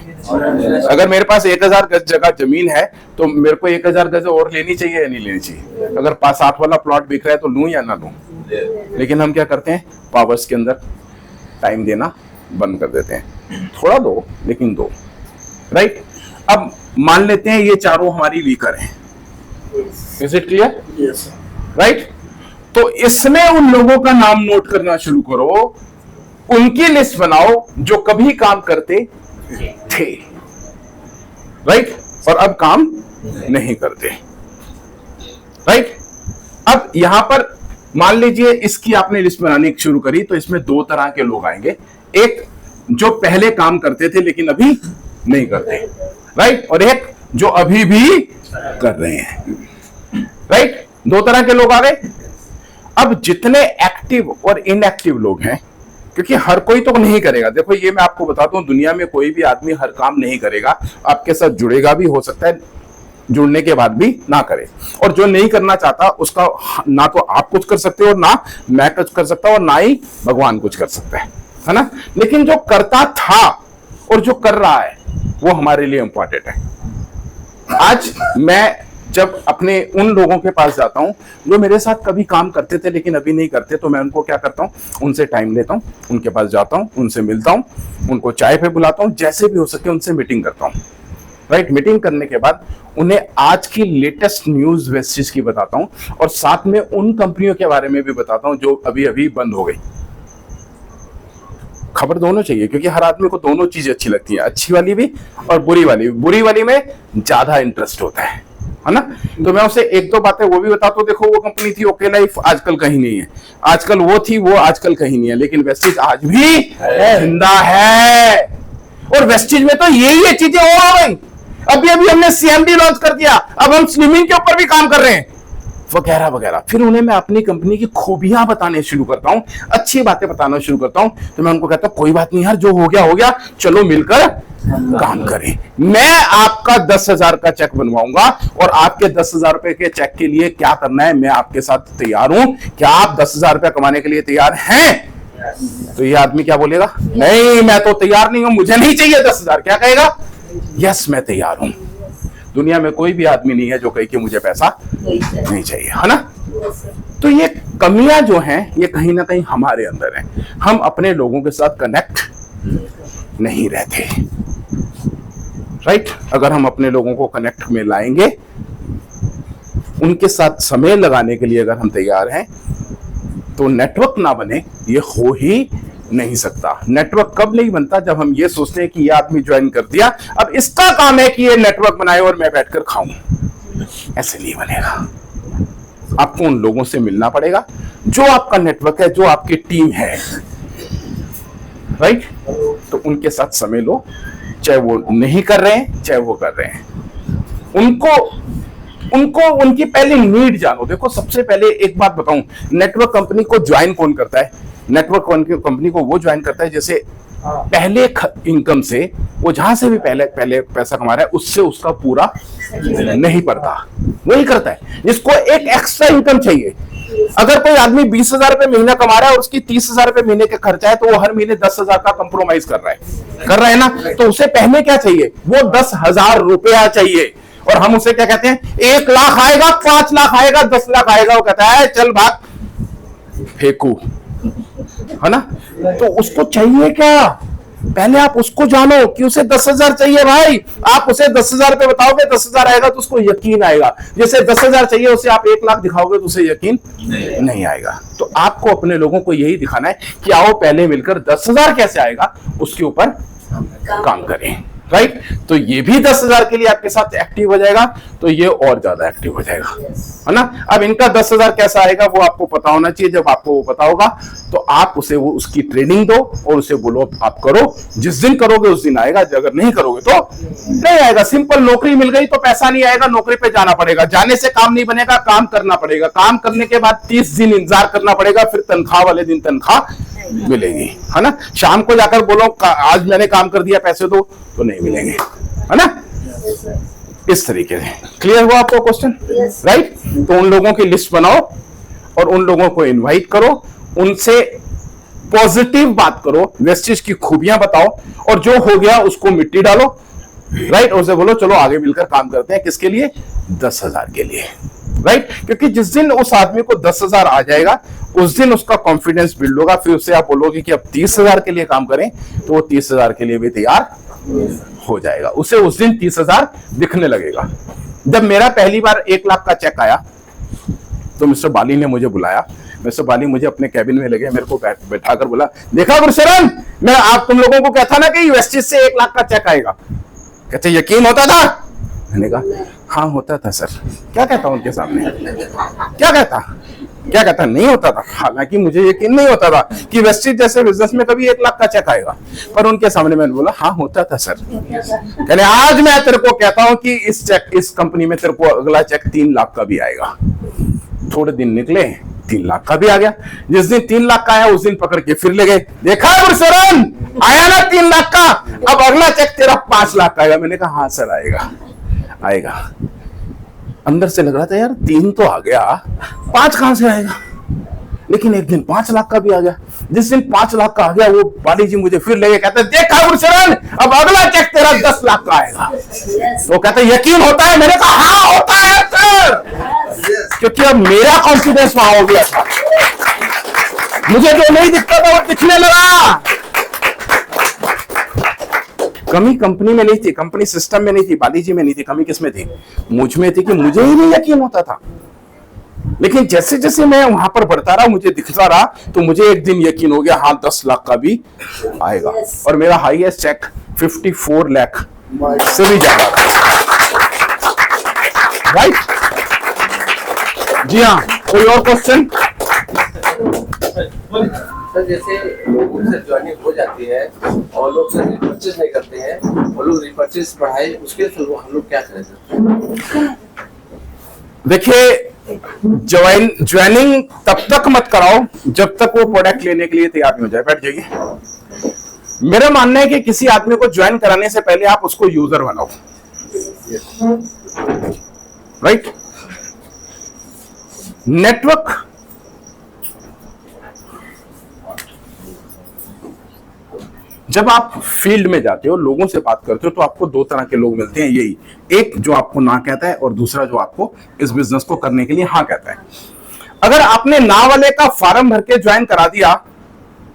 Speaker 2: अगर मेरे पास 1000 गज जगह जमीन है तो मेरे को 1000 गज और लेनी चाहिए या नहीं लेनी चाहिए? अगर 5-7 वाला प्लॉट बिक रहा है तो लूं या ना लूं? लेकिन हम क्या करते हैं, पावर्स के अंदर टाइम देना बंद कर देते हैं। थोड़ा दो, लेकिन दो। राइट? अब मान लेते हैं ये चारों हमारी वीकर हैं। Is it clear?
Speaker 7: Yes.
Speaker 2: Right? तो इसमें उन लोगों का नाम नोट करना शुरू करो, उनकी लिस्ट बनाओ जो कभी काम करते थे। राइट? और अब काम नहीं करते। राइट? अब यहां पर मान लीजिए इसकी आपने लिस्ट बनानी शुरू करी, तो इसमें 2 तरह के लोग आएंगे। एक जो पहले काम करते थे लेकिन अभी नहीं करते। राइट? और एक जो अभी भी कर रहे हैं। राइट? 2 तरह के लोग आ गए। अब जितने एक्टिव और इनएक्टिव लोग हैं, क्योंकि हर कोई तो नहीं करेगा, देखो ये मैं आपको बताता हूं, दुनिया में कोई भी आदमी हर काम नहीं करेगा, आपके साथ जुड़ेगा भी, हो सकता है जुड़ने के बाद भी ना करे, और जो नहीं करना चाहता उसका ना तो आप कुछ कर सकते हो, ना मैं कुछ कर सकता हूं, और ना ही भगवान कुछ कर सकता है ना। लेकिन जो करता था और जो कर रहा है वो हमारे लिए इंपॉर्टेंट है। आज मैं जब अपने उन लोगों के पास जाता हूं जो मेरे साथ कभी काम करते थे लेकिन अभी नहीं करते, तो मैं उनको क्या करता हूं, उनसे टाइम लेता हूं, उनके पास जाता हूं, उनसे मिलता हूं, उनको चाय पे बुलाता हूं, जैसे भी हो सके उनसे मीटिंग करता हूं। राइट, मीटिंग करने के बाद उन्हें आज की लेटेस्ट न्यूज वेस्टेज की बताता हूं, और साथ में उन कंपनियों के बारे में भी बताता हूं जो अभी अभी बंद हो गई। खबर दोनों चाहिए, क्योंकि हर आदमी को दोनों चीजें अच्छी लगती है, अच्छी वाली भी और बुरी वाली भी। बुरी वाली में ज्यादा इंटरेस्ट होता है ना। तो मैं उसे एक दो बातें वो भी बताता हूँ, देखो वो कंपनी थी ओके लाइफ, आजकल कहीं नहीं है, आजकल वो थी, वो आजकल कहीं नहीं है, लेकिन वेस्टेज आज भी जिंदा है। और वेस्टेज में तो यही चीजें हो गई। अभी अभी हमने सीएमडी लॉन्च कर दिया, अब हम स्लिमिंग के ऊपर भी काम कर रहे हैं, वगैरह वगैरह। फिर उन्हें मैं अपनी कंपनी की खूबियां बताने शुरू करता हूं, अच्छी बातें बताना शुरू करता हूं। तो मैं उनको कहता हूं कोई बात नहीं यार, जो हो गया, चलो मिलकर काम करें। मैं आपका 10,000 का चेक बनवाऊंगा, और आपके 10,000 रुपए के चेक के लिए क्या करना है मैं आपके साथ तैयार हूं। क्या आप 10,000 रुपए कमाने के लिए तैयार हैं? तो ये आदमी क्या बोलेगा? नहीं, मैं तो तैयार नहीं हूं, मुझे नहीं चाहिए 10,000। क्या कहेगा? यस, मैं तैयार हूं। दुनिया में कोई भी आदमी नहीं है जो कहे कि मुझे पैसा नहीं चाहिए, है ना। तो ये कमियां जो हैं ये कहीं ना कहीं हमारे अंदर हैं। हम अपने लोगों के साथ कनेक्ट नहीं रहते। राइट, अगर हम अपने लोगों को कनेक्ट में लाएंगे, उनके साथ समय लगाने के लिए अगर हम तैयार हैं, तो नेटवर्क ना बने ये हो ही नहीं सकता। नेटवर्क कब नहीं बनता? जब हम ये सोचते हैं कि ये आदमी ज्वाइन कर दिया, अब इसका काम है कि ये नेटवर्क बनाए और मैं बैठकर खाऊं। ऐसे नहीं बनेगा। आपको उन लोगों से मिलना पड़ेगा जो आपका नेटवर्क है, जो आपकी टीम है। राइट, तो उनके साथ समय लो, चाहे वो नहीं कर रहे हैं चाहे वो कर रहे हैं। उनको उनकी पहले नीड जानो। देखो सबसे पहले एक बात बताऊं, नेटवर्क कंपनी को ज्वाइन कौन करता है? नेटवर्क कंपनी को वो ज्वाइन करता है जैसे पहले इनकम से, वो जहां से भी पहले पैसा कमा रहा है उससे उसका पूरा नहीं पड़ता, वही करता है। जिसको एक एक्स्ट्रा इनकम चाहिए, अगर कोई आदमी 20,000 रुपए महीना कमा रहा है और उसकी 30,000 रुपए महीने का खर्चा है, तो वो हर महीने 10,000 का कंप्रोमाइज कर रहा है ना। तो उसे पहले क्या चाहिए? वो 10,000 रुपया चाहिए। और हम उसे क्या कहते हैं? 1 लाख आएगा, 5 लाख आएगा, 10 लाख आएगा, वो कहता है चल भाग फेंकू, है ना। तो उसको चाहिए क्या? पहले आप उसको जानो कि उसे 10,000 चाहिए भाई। आप उसे 10,000 रुपए बताओगे, 10,000 आएगा तो उसको यकीन आएगा। जैसे 10,000 चाहिए उसे आप 1 लाख दिखाओगे तो उसे यकीन नहीं आएगा। तो आपको अपने लोगों को यही दिखाना है कि आओ पहले मिलकर 10,000 कैसे आएगा उसके ऊपर काम करें। राइट, तो ये भी 10,000 के लिए आपके साथ एक्टिव हो जाएगा, तो ये और ज्यादा एक्टिव हो जाएगा, है ना। अब इनका 10,000 कैसा आएगा वो आपको पता होना चाहिए। जब आपको वो पता होगा तो आप उसे वो उसकी ट्रेनिंग दो और उसे बोलो आप करो। जिस दिन करोगे उस दिन आएगा, अगर नहीं करोगे तो नहीं आएगा। सिंपल, नौकरी मिल गई तो पैसा नहीं आएगा, नौकरी पे जाना पड़ेगा। जाने से काम नहीं बनेगा, काम करना पड़ेगा। काम करने के बाद 30 दिन इंतजार करना पड़ेगा, फिर तनख्वाह वाले दिन तनख्वाह मिलेगी, है ना। शाम को जाकर बोलो आज मैंने काम कर दिया पैसे दो, तो नहीं मिलेंगे, है ना। इस तरीके से क्लियर हुआ आपको क्वेश्चन? राइट, तो उन लोगों की लिस्ट बनाओ और उन लोगों को इनवाइट करो, उनसे पॉजिटिव बात करो, वेस्टेज की खूबियां बताओ, और जो हो गया उसको मिट्टी डालो। राइट, और उसे बोलो चलो आगे मिलकर काम करते हैं। किसके लिए? 10,000 के लिए। राइट, क्योंकि जिस दिन उस आदमी को 10,000 आ जाएगा उस दिन उसका कॉन्फिडेंस बिल्ड होगा। फिर उससे आप बोलोगे कि अब 30,000 के लिए काम करें, तो वो 30,000 के लिए भी तैयार हो जाएगा। उसे उस दिन 30,000 दिखने लगेगा। जब मेरा पहली बार 1 लाख का चेक आया तो मिस्टर बाली ने मुझे बुलाया। मिस्टर बाली मुझे अपने कैबिन में लगे, मेरे को बैठाकर बोला, देखा गुरशरण, मैं आप तुम लोगों को कहता ना कि वेस्टेज से 1 लाख का चेक आएगा। कहते यकीन होता था? मैंने कहा हाँ होता था सर। क्या कहता उनके सामने? क्या कहता? नहीं होता था। हालांकि मुझे यकीन नहीं होता था कि वेस्टेज जैसे बिजनेस में कभी 1 लाख का चेक आएगा, पर उनके सामने मैंने बोला हाँ होता था सर। कहने आज मैं तेरे को कहता हूं कि इस कंपनी में तेरे को अगला चेक 3 लाख का भी आएगा। थोड़े दिन निकले, 3 लाख का भी आ गया। जिस दिन 3 लाख का आया उस दिन पकड़ के फिर ले गए, देखा है गुरशरण आया ना 3 लाख का, अब अगला चेक तेरा 5 लाख का आएगा। मैंने कहा हाँ सर आएगा आएगा। अंदर से लग रहा था यार 3 तो आ गया, 5 कहां से आएगा, लेकिन एक दिन 5 लाख का भी आ गया। जिस दिन 5 लाख का आ गया वो बाली जी मुझे फिर ले गए, कहते देखा गुरशरण अब अगला चेक तेरा 10 लाख का आएगा। वो कहते यकीन होता है, मैंने कहा हाँ होता है सर, क्योंकि अब मेरा कॉन्फिडेंस वहां हो गया था। मुझे जो नहीं दिखता था वो दिखने लगा। कमी कंपनी में नहीं थी, कंपनी सिस्टम में नहीं थी, बाली जी में नहीं थी, कमी किसमें थी, मुझ में थी कि मुझे ही नहीं यकीन होता था। लेकिन जैसे जैसे मैं वहां पर बढ़ता रहा, मुझे दिखता रहा, तो मुझे एक दिन यकीन हो गया हाँ 10 लाख का भी आएगा। और मेरा हाईएस्ट चेक 54 लाख से भी ज्यादा था। राइट जी हाँ, कोई और क्वेश्चन?
Speaker 8: सर जैसे लोगों से ज्वाइनिंग हो जाती है और लोग सर रिपर्चेस नहीं करते हैं और लोग रिपर्चेस बढ़ाए, उसके लिए हम लोग क्या करें सर?
Speaker 2: देखिए ज्वाइनिंग तब तक मत कराओ जब तक वो प्रोडक्ट लेने के लिए तैयार नहीं हो जाए। बैठ जाइए। मेरा मानना है कि किसी आदमी को ज्वाइन कराने से पहले आप उसको यूजर बनाओ। राइट? नेटवर्क जब आप फील्ड में जाते हो, लोगों से बात करते हो, तो आपको 2 तरह के लोग मिलते हैं। यही एक जो आपको ना कहता है और दूसरा जो आपको इस बिजनेस को करने के लिए हाँ कहता है। अगर आपने ना वाले का फॉर्म भर के ज्वाइन करा दिया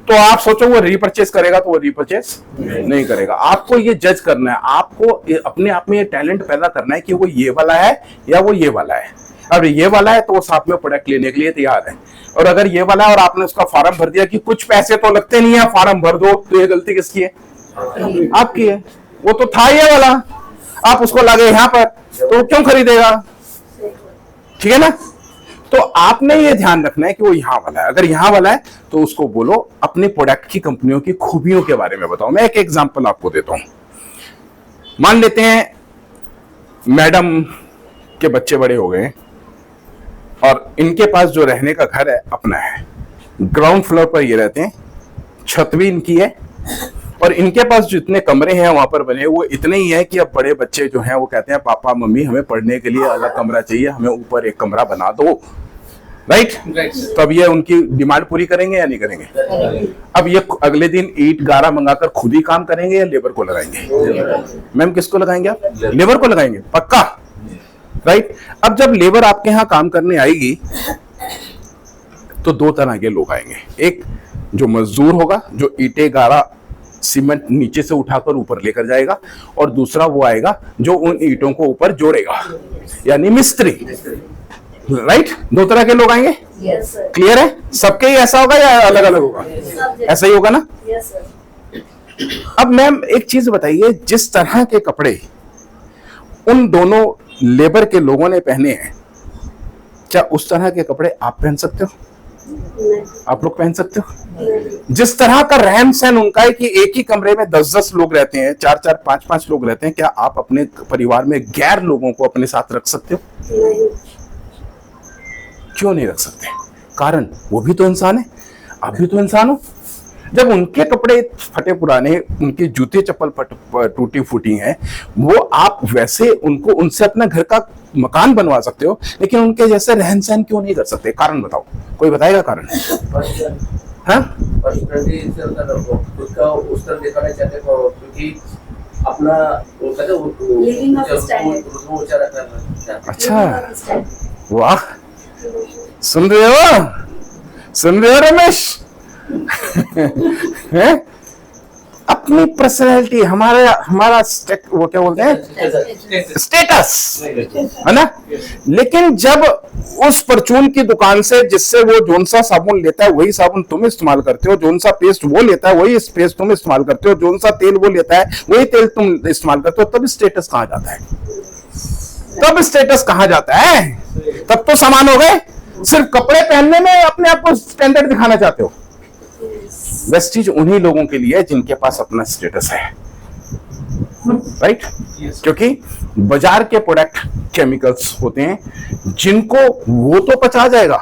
Speaker 2: तो आप सोचो वो रीपरचेस करेगा, तो वो रीपरचेस नहीं करेगा। आपको ये जज करना है, आपको अपने आप में ये टैलेंट पैदा करना है कि वो ये वाला है या वो ये वाला है। अब ये वाला है तो वो साथ में प्रोडक्ट लेने के लिए तैयार है, और अगर ये वाला है और आपने उसका फॉर्म भर दिया कि कुछ पैसे तो लगते नहीं है, फॉर्म भर दो, तो ये गलती किसकी है? आपकी है। वो तो था ये वाला, आप उसको लगे यहाँ पर, तो क्यों खरीदेगा? ठीक है ना? तो आपने ये ध्यान रखना है कि वो यहाँ वाला है। अगर यहाँ वाला है तो उसको बोलो अपने प्रोडक्ट की, कंपनियों की खूबियों के बारे में बताओ। मैं एक एग्जांपल आपको देता हूं। मान लेते हैं मैडम के बच्चे बड़े हो गए और इनके पास जो रहने का घर है अपना है, ग्राउंड फ्लोर पर ये रहते हैं, छत भी इनकी है, और इनके पास जितने कमरे हैं वहां पर बने वो इतने ही है कि अब बड़े बच्चे जो हैं वो कहते हैं पापा मम्मी हमें पढ़ने के लिए अलग कमरा चाहिए, हमें ऊपर एक कमरा बना दो। राइट? तो अब ये उनकी डिमांड पूरी करेंगे या नहीं करेंगे? अब ये अगले दिन ईंट गारा मंगाकर खुद ही काम करेंगे या लेबर को लगाएंगे? मैम किसको लगाएंगे आप? लेबर को लगाएंगे पक्का। राइट? अब जब लेबर आपके यहाँ काम करने आएगी तो 2 तरह के लोग आएंगे। एक जो मजदूर होगा जो ईंटें गारा सीमेंट नीचे से उठाकर ऊपर लेकर जाएगा, और दूसरा वो आएगा जो उन ईंटों को ऊपर जोड़ेगा, यानी मिस्त्री। राइट? 2 तरह के लोग आएंगे। क्लियर है? सबके ही ऐसा होगा या अलग अलग होगा? ऐसा ही होगा ना? अब मैम एक चीज बताइए, जिस तरह के कपड़े उन दोनों लेबर के लोगों ने पहने हैं, क्या उस तरह के कपड़े आप पहन सकते हो? आप लोग पहन सकते हो? जिस तरह का रहन सहन उनका है कि एक ही कमरे में 10-10 लोग रहते हैं, 4-4, 5-5 लोग रहते हैं, क्या आप अपने परिवार में गैर लोगों को अपने साथ रख सकते हो? क्यों नहीं रख सकते? कारण वो भी तो इंसान है, आप भी तो इंसान हो। जब उनके कपड़े फटे पुराने, उनके जूते चप्पल टूटी फूटी हैं, वो आप वैसे उनको उनसे अपना घर का मकान बनवा सकते हो, लेकिन उनके जैसे रहन सहन क्यों नहीं कर सकते? कारण बताओ, कोई बताएगा कारण? हाँ? अच्छा, वाह, सुन रहे हो? सुन रहे हो रमेश? है? अपनी पर्सनैलिटी, हमारा वो क्या बोलते हैं, स्टेटस, है ना? लेकिन जब उस परचून की दुकान से जिससे वो जोन सा साबुन लेता है वही साबुन तुम इस्तेमाल करते हो, जोन सा पेस्ट वो लेता है वही पेस्ट तुम इस्तेमाल करते हो, जोन सा तेल वो लेता है वही तेल तुम इस्तेमाल करते हो, तब स्टेटस कहाँ जाता है? तब स्टेटस कहाँ जाता है? तब तो समान हो गए। सिर्फ कपड़े पहनने में अपने आप को स्टैंडर्ड दिखाना चाहते हो। वेस्टीज उन्हीं लोगों के लिए है जिनके पास अपना स्टेटस है। राइट? क्योंकि बाजार के प्रोडक्ट केमिकल्स होते हैं जिनको वो तो पचा जाएगा,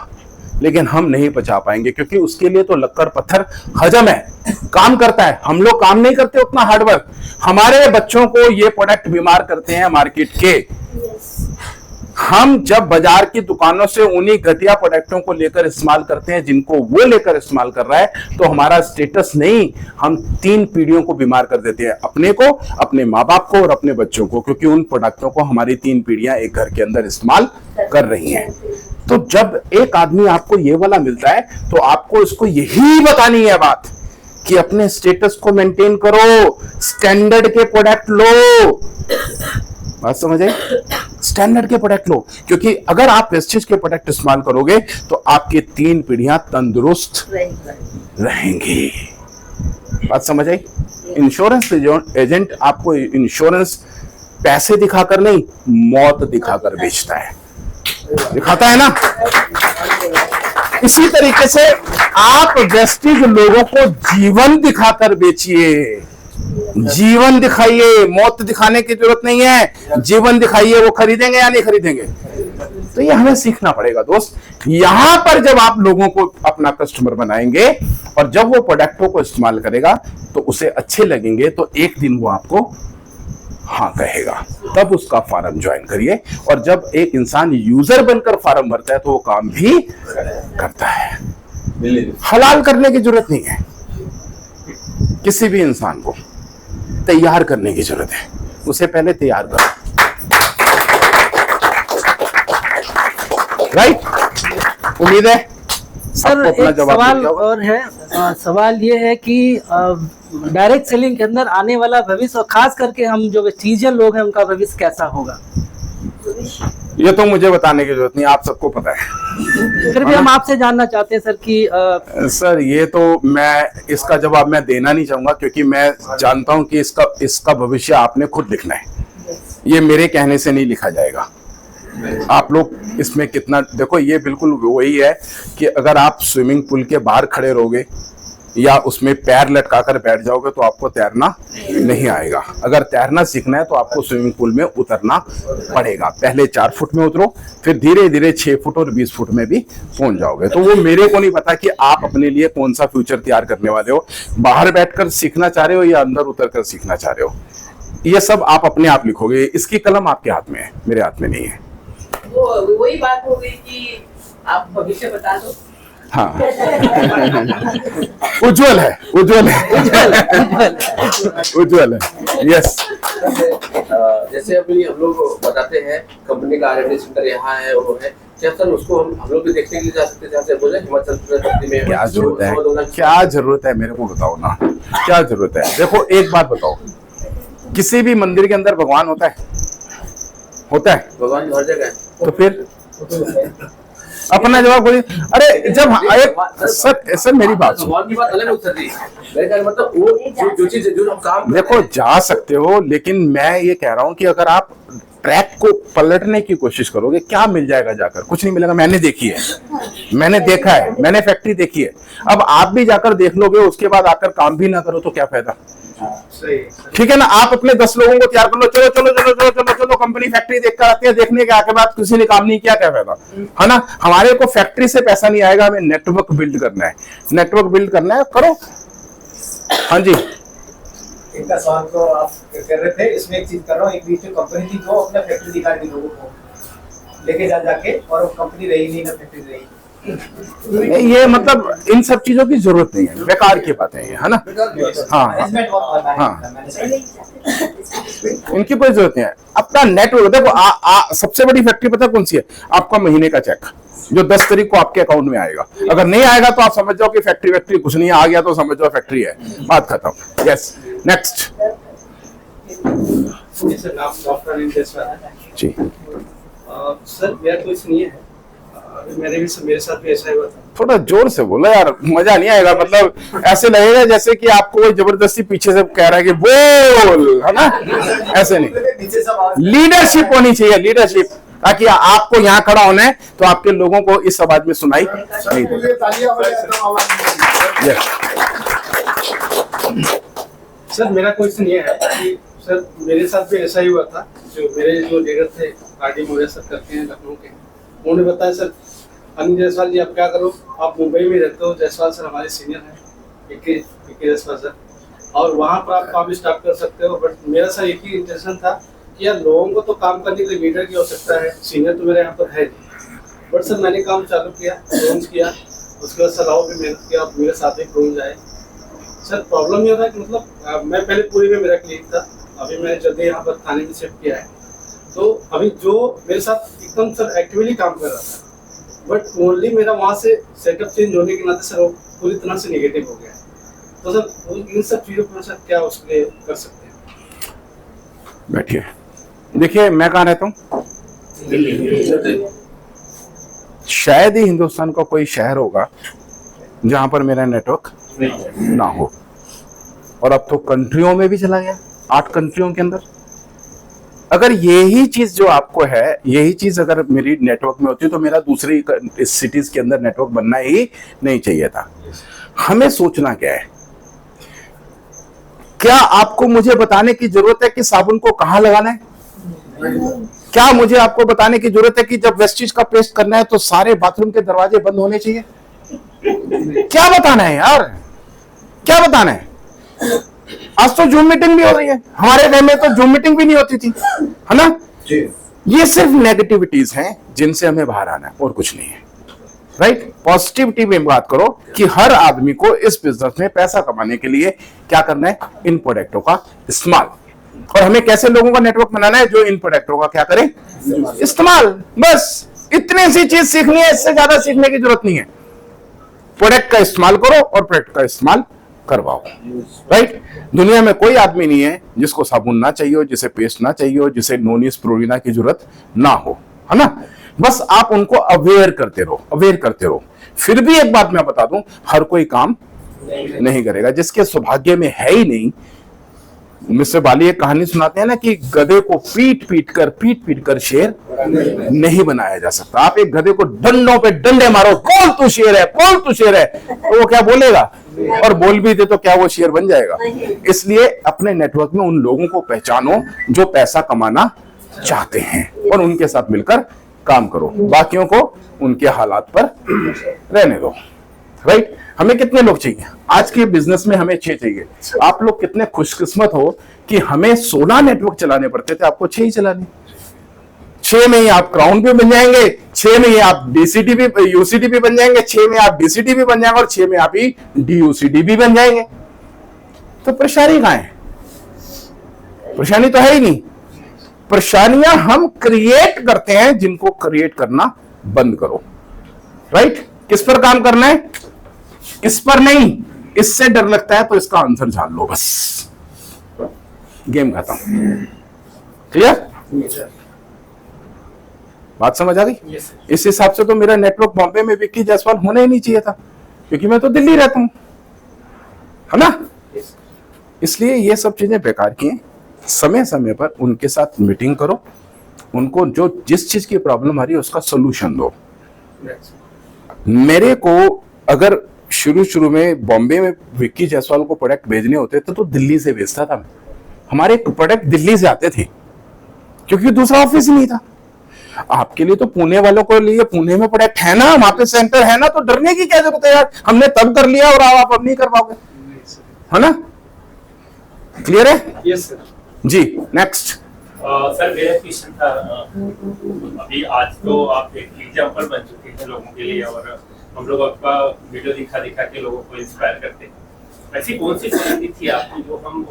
Speaker 2: लेकिन हम नहीं पचा पाएंगे, क्योंकि उसके लिए तो लक्कड़ पत्थर हजम है, काम करता है। हम लोग काम नहीं करते उतना हार्डवर्क। हमारे बच्चों को ये प्रोडक्ट बीमार करते हैं मार्केट के। हम जब बाजार की दुकानों से उन्हीं घटिया प्रोडक्टों को लेकर इस्तेमाल करते हैं जिनको वो लेकर इस्तेमाल कर रहा है, तो हमारा स्टेटस नहीं, हम 3 पीढ़ियों को बीमार कर देते हैं, अपने को, अपने माँ बाप को और अपने बच्चों को, क्योंकि उन प्रोडक्टों को हमारी 3 पीढ़ियां एक घर के अंदर इस्तेमाल कर रही हैं। तो जब एक आदमी आपको ये वाला मिलता है तो आपको इसको यही बतानी है बात कि अपने स्टेटस को मेंटेन करो, स्टैंडर्ड के प्रोडक्ट लो। बात समझ आई? स्टैंडर्ड के प्रोडक्ट लो, क्योंकि अगर आप वेस्टेज के प्रोडक्ट इस्तेमाल करोगे तो आपकी 3 पीढ़ियां तंदुरुस्त रहेंगी। बात समझ आई? इंश्योरेंस एजेंट आपको इंश्योरेंस पैसे दिखाकर नहीं, मौत दिखाकर बेचता है, दिखाता है ना। इसी तरीके से आप वेस्टेज लोगों को जीवन दिखाकर बेचिए, जीवन दिखाइए, मौत दिखाने की जरूरत नहीं है, जीवन दिखाइए। वो खरीदेंगे या नहीं खरीदेंगे? तो ये हमें सीखना पड़ेगा दोस्त। यहां पर जब आप लोगों को अपना कस्टमर बनाएंगे और जब वो प्रोडक्टों को इस्तेमाल करेगा तो उसे अच्छे लगेंगे, तो एक दिन वो आपको हाँ कहेगा, तब उसका फार्म ज्वाइन करिए। और जब एक इंसान यूजर बनकर फार्म भरता है तो वो काम भी करता है। हलाल करने की जरूरत नहीं है, किसी भी इंसान को तैयार करने की जरूरत है, उसे पहले तैयार करो। राइट? उम्मीद है
Speaker 4: सर एक सवाल और है। सवाल ये है कि डायरेक्ट सेलिंग के अंदर आने वाला भविष्य और खास करके हम जो वेस्टिजियन लोग हैं उनका भविष्य कैसा होगा?
Speaker 2: ये तो मुझे बताने की जरूरत नहीं, आप सबको पता है।
Speaker 4: फिर भी हम आपसे जानना चाहते हैं सर कि
Speaker 2: सर ये तो मैं इसका जवाब मैं देना नहीं चाहूंगा, क्योंकि मैं जानता हूं कि इसका भविष्य आपने खुद लिखना है, ये मेरे कहने से नहीं लिखा जाएगा। आप लोग इसमें कितना देखो, ये बिल्कुल वही है कि अगर आप स्विमिंग पूल के बाहर खड़े रहोगे या उसमें पैर लटकाकर बैठ जाओगे तो आपको तैरना नहीं आएगा। अगर तैरना सीखना है तो आपको स्विमिंग पूल में उतरना पड़ेगा। पहले 4 फुट में उतरो, फिर धीरे धीरे 6 फुट और 20 फुट में भी पहुंच जाओगे। तो वो मेरे को नहीं पता कि आप अपने लिए कौन सा फ्यूचर तैयार करने वाले हो, बाहर बैठकर सीखना चाह रहे हो या अंदर उतरकर सीखना चाह रहे हो। ये सब आप अपने आप लिखोगे, इसकी कलम आपके हाथ में है, मेरे हाथ में नहीं है।
Speaker 1: वो वही बात हो गई कि आप भविष्य बता दो।
Speaker 2: हाँ उज्जवल है, उज्जवल है, उज्जवल है। यस,
Speaker 8: जैसे अभी हम लोग बताते हैं कंपनी का R&D सेंटर यहाँ है, वो है, क्या सर उसको हम लोग भी देखने के लिए जा सकते हैं? जैसे बोले हिमाचल प्रदेश में
Speaker 2: क्या जरूरत है, क्या जरूरत है, मेरे को बताओ ना, क्या जरूरत है? देखो एक बात बताओ, किसी भी मंदिर के अंदर भगवान होता है? होता है?
Speaker 8: भगवान हर जगह है।
Speaker 2: तो फिर अपना जवाब बोलिए। अरे जब सर मेरी बात सुनो,
Speaker 8: भगवान की बात अलग होती है, मेरे कहने मतलब वो जो चीज जो हम काम
Speaker 2: देखो जा सकते हो, लेकिन मैं ये कह रहा हूं कि अगर आप ट्रैक को पलटने की कोशिश करोगे, क्या मिल जाएगा जाकर? कुछ नहीं मिलेगा। मैंने देखी है, मैंने देखा है, मैंने फैक्ट्री देखी है। अब आप भी जाकर देख लोगे, उसके बाद आकर काम भी ना करो तो क्या फायदा? ठीक है ना? आप अपने 10 लोगों को तैयार कर लो, चलो चलो चलो चलो चलो चलो कंपनी फैक्ट्री देख कर आते हैं, देखने के आके बाद किसी ने काम नहीं किया, क्या फायदा? है ना? हमारे को फैक्ट्री से पैसा नहीं आएगा, हमें नेटवर्क बिल्ड करना है, नेटवर्क बिल्ड करना है, करो। हाँ जी,
Speaker 9: इनका सवाल तो आप कर रहे थे, इसमें एक चीज कर रहा हूँ। एक बीच में कंपनी थी जो अपना फैक्ट्री दिखा दी लोगों को लेके जाके, और वो कंपनी रही नहीं ना फैक्ट्री रही।
Speaker 2: ये मतलब इन सब चीजों की जरूरत नहीं है, बेकार की बातें हैं, है ना? हाँ हाँ, इनकी कोई जरूरत नहीं है। अपना नेटवर्क देखो, सबसे बड़ी फैक्ट्री पता कौन सी है? आपका महीने का चेक जो 10 तारीख को आपके अकाउंट में आएगा। अगर नहीं आएगा तो आप समझ जाओ कि फैक्ट्री कुछ नहीं, आ गया तो समझ जाओ फैक्ट्री है, बात खत्म। यस, नेक्स्ट जी।
Speaker 9: सर मेरा क्वेश्चन ये है, मेरे साथ भी ऐसा ही हुआ था।
Speaker 2: थोड़ा जोर से बोलो यार, मजा नहीं आएगा। मतलब ऐसे लगेगा जैसे कि आपको कोई जबरदस्ती पीछे से कह रहा है कि बोल, है ना? ऐसे नहीं, लीडरशिप होनी चाहिए, लीडरशिप, ताकि आपको यहाँ खड़ा होना है तो आपके लोगों को इस आवाज में सुनाई नहीं देगा।
Speaker 9: सर मेरा क्वेश्चन ये है कि सर मेरे साथ भी ऐसा ही हुआ था। जो मेरे लीडर थे, RD मोहल्ला सर करते हैं लखनऊ के, उन्होंने बताया सर
Speaker 10: अनिल जायसवाल जी, आप क्या करो, आप मुंबई में रहते हो, जायसवाल सर हमारे सीनियर हैं, इक्की जायसवाल सर, और वहाँ पर आप काम स्टार्ट कर सकते हो। बट मेरा सर एक ही इंटेंशन था कि यार लोगों को तो काम करने के लिए लीडर की आवश्यकता है, सीनियर तो मेरे यहाँ पर है नहीं। बट सर मैंने काम चालू किया, लॉन्च किया, उसके बाद सलाह भी मेहनत किया और मेरे साथ एक लोग आए। सर प्रॉब्लम ये था कि मतलब मैं पहले पूरी में मेरा क्लिनिक था, अभी मैंने जल्दी यहाँ पर थाने में शिफ्ट किया है, तो अभी जो मेरे साथ एकदम सर एक्टिवली काम कर रहा था, बट ओनली मेरा वहाँ से सेटअप चेंज होने के नाते सर वो पूरी तरह से नेगेटिव हो गया। तो सर इन सब चीज़ों पर सर क्या उसके लिए कर सकते हैं?
Speaker 2: बैठिए। देखिए, मैं कहाँ रहता हूँ? शायद ही हिंदुस्तान का कोई शहर होगा जहां पर मेरा नेटवर्क ना हो, और अब तो कंट्रियों में भी चला गया, 8 कंट्रियों के अंदर। अगर यही चीज जो आपको है, यही चीज अगर मेरी नेटवर्क में होती तो मेरा दूसरी सिटीज के अंदर नेटवर्क बनना ही नहीं चाहिए था। हमें सोचना क्या है, क्या आपको मुझे बताने की जरूरत है कि साबुन को कहां लगाना है? क्या मुझे आपको बताने की जरूरत है कि जब वेस्टिज का पेस्ट करना है तो सारे बाथरूम के दरवाजे बंद होने चाहिए? क्या बताना है यार, क्या बताना है? आज तो जूम मीटिंग भी हो रही है, हमारे टाइम में तो जूम मीटिंग भी नहीं होती थी, है ना? ये सिर्फ नेगेटिविटीज हैं जिनसे हमें बाहर आना है और कुछ नहीं है, राइट? पॉजिटिविटी में बात करो कि हर आदमी को इस बिजनेस में पैसा कमाने के लिए क्या करना है, इन प्रोडक्टों का इस्तेमाल। और हमें कैसे लोगों का नेटवर्क बनाना है जो इन प्रोडक्टों का क्या करें, इस्तेमाल। बस इतनी सी चीज सीखनी है, इससे ज्यादा सीखने की जरूरत नहीं है। प्रोडक्ट का इस्तेमाल करो और प्रोडक्ट का इस्तेमाल करवाओ, राइट? दुनिया में कोई आदमी नहीं है जिसको साबुन ना चाहिए हो, जिसे पेस्ट ना चाहिए हो, जिसे नोनी स्प्रुलिना की जरूरत ना हो, है ना? बस आप उनको अवेयर करते रहो, अवेयर करते रहो। फिर भी एक बात मैं बता दूं, हर कोई काम नहीं करेगा, जिसके सौभाग्य में है ही नहीं। मिस्टर बाली एक कहानी सुनाते हैं ना कि गधे को पीट पीट कर शेर नहीं बनाया जा सकता। आप एक गधे को डंडों पे डंडे मारो, बोल तू शेर है, बोल तू शेर है, तो वो क्या बोलेगा? और बोल भी दे तो क्या वो शेर बन जाएगा? इसलिए अपने नेटवर्क में उन लोगों को पहचानो जो पैसा कमाना चाहते हैं और उनके साथ मिलकर काम करो, बाकियों को उनके हालात पर रहने दो, राइट? हमें कितने लोग चाहिए आज के बिजनेस में? हमें 6 चाहिए। आप लोग कितने खुशकिस्मत हो कि हमें 16 नेटवर्क चलाने पड़ते थे, आपको 6 ही चलाने। 6 में ही आप क्राउन भी बन जाएंगे, 6 में ही आप डीसीटी भी, यूसीटी भी बन जाएंगे, 6 में आप डीसीटी भी बन जाएंगे और 6 में आप ही डीयूसीटी भी बन जाएंगे। तो परेशानी कहां है? परेशानी तो है ही नहीं। परेशानियां हम क्रिएट करते हैं, जिनको क्रिएट करना बंद करो, राइट? किस पर काम करना है? इस पर नहीं। इससे डर लगता है तो इसका आंसर जान लो, बस गेम खत्म। क्लियर? बात समझ आ गई? इस हिसाब से तो मेरा नेटवर्क बॉम्बे में विक्की जायसवाल होना ही नहीं चाहिए था, क्योंकि मैं तो दिल्ली रहता हूं, है ना? इसलिए ये सब चीजें बेकार की हैं। समय समय पर उनके साथ मीटिंग करो, उनको जो जिस चीज की प्रॉब्लम आ रही है उसका सोल्यूशन दो। मेरे को अगर शुरू में बॉम्बे में विक्की जायसवाल को प्रोडक्ट भेजने होते थे तो दिल्ली से भेजता था। हमारे प्रोडक्ट दिल्ली से आते थे क्योंकि दूसरा ऑफिस नहीं था। आपके लिए तो पुणे वालों को लिए पुणे में प्रोडक्ट है ना, वहां पे सेंटर है ना, तो डरने की क्या जरूरत है यार? हमने तब कर लिया और आप अब नहीं कर पाओगे, है ना? क्लियर है?
Speaker 10: Yes sir.
Speaker 2: जी, नेक्स्ट।
Speaker 5: सर मेरा क्वेश्चन था, अभी आज तो आप एक एग्जाम्पल बन चुके हैं लोगों के लिए और हम लोग आपका वीडियो दिखा के लोगों को इंस्पायर करते हैं। ऐसी कौन सी क्वालिटी थी आपकी जो हम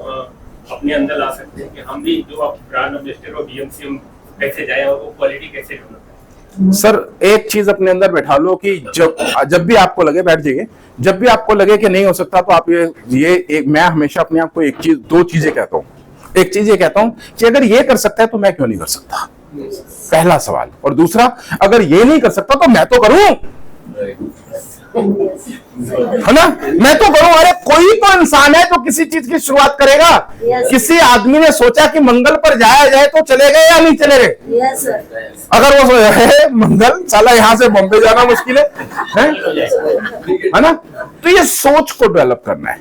Speaker 5: अपने अंदर ला सकते हैं कि हम भी जो आप ब्रांड एम्बेसडर और बीएमसी हम कैसे जाएं और वो क्वालिटी कैसे ढूंढें?
Speaker 2: सर एक चीज अपने अंदर बैठा लो कि जब भी आपको लगे, बैठ जाइए, जब भी आपको लगे कि नहीं हो सकता तो आप मैं हमेशा अपने आप को दो चीजें कहता हूँ। एक चीज ये कहता हूं कि अगर ये कर सकता है तो मैं क्यों नहीं कर सकता, पहला सवाल। और दूसरा, अगर ये नहीं कर सकता तो मैं तो करूं, है ना? मैं तो करूं। अरे कोई तो इंसान है जो किसी चीज की शुरुआत करेगा। किसी आदमी ने सोचा कि मंगल पर जाया जाए तो चले गए या नहीं चले गए? अगर वो सोचा मंगल, साला यहां से बॉम्बे जाना मुश्किल है ना? तो ये सोच को डेवलप करना है।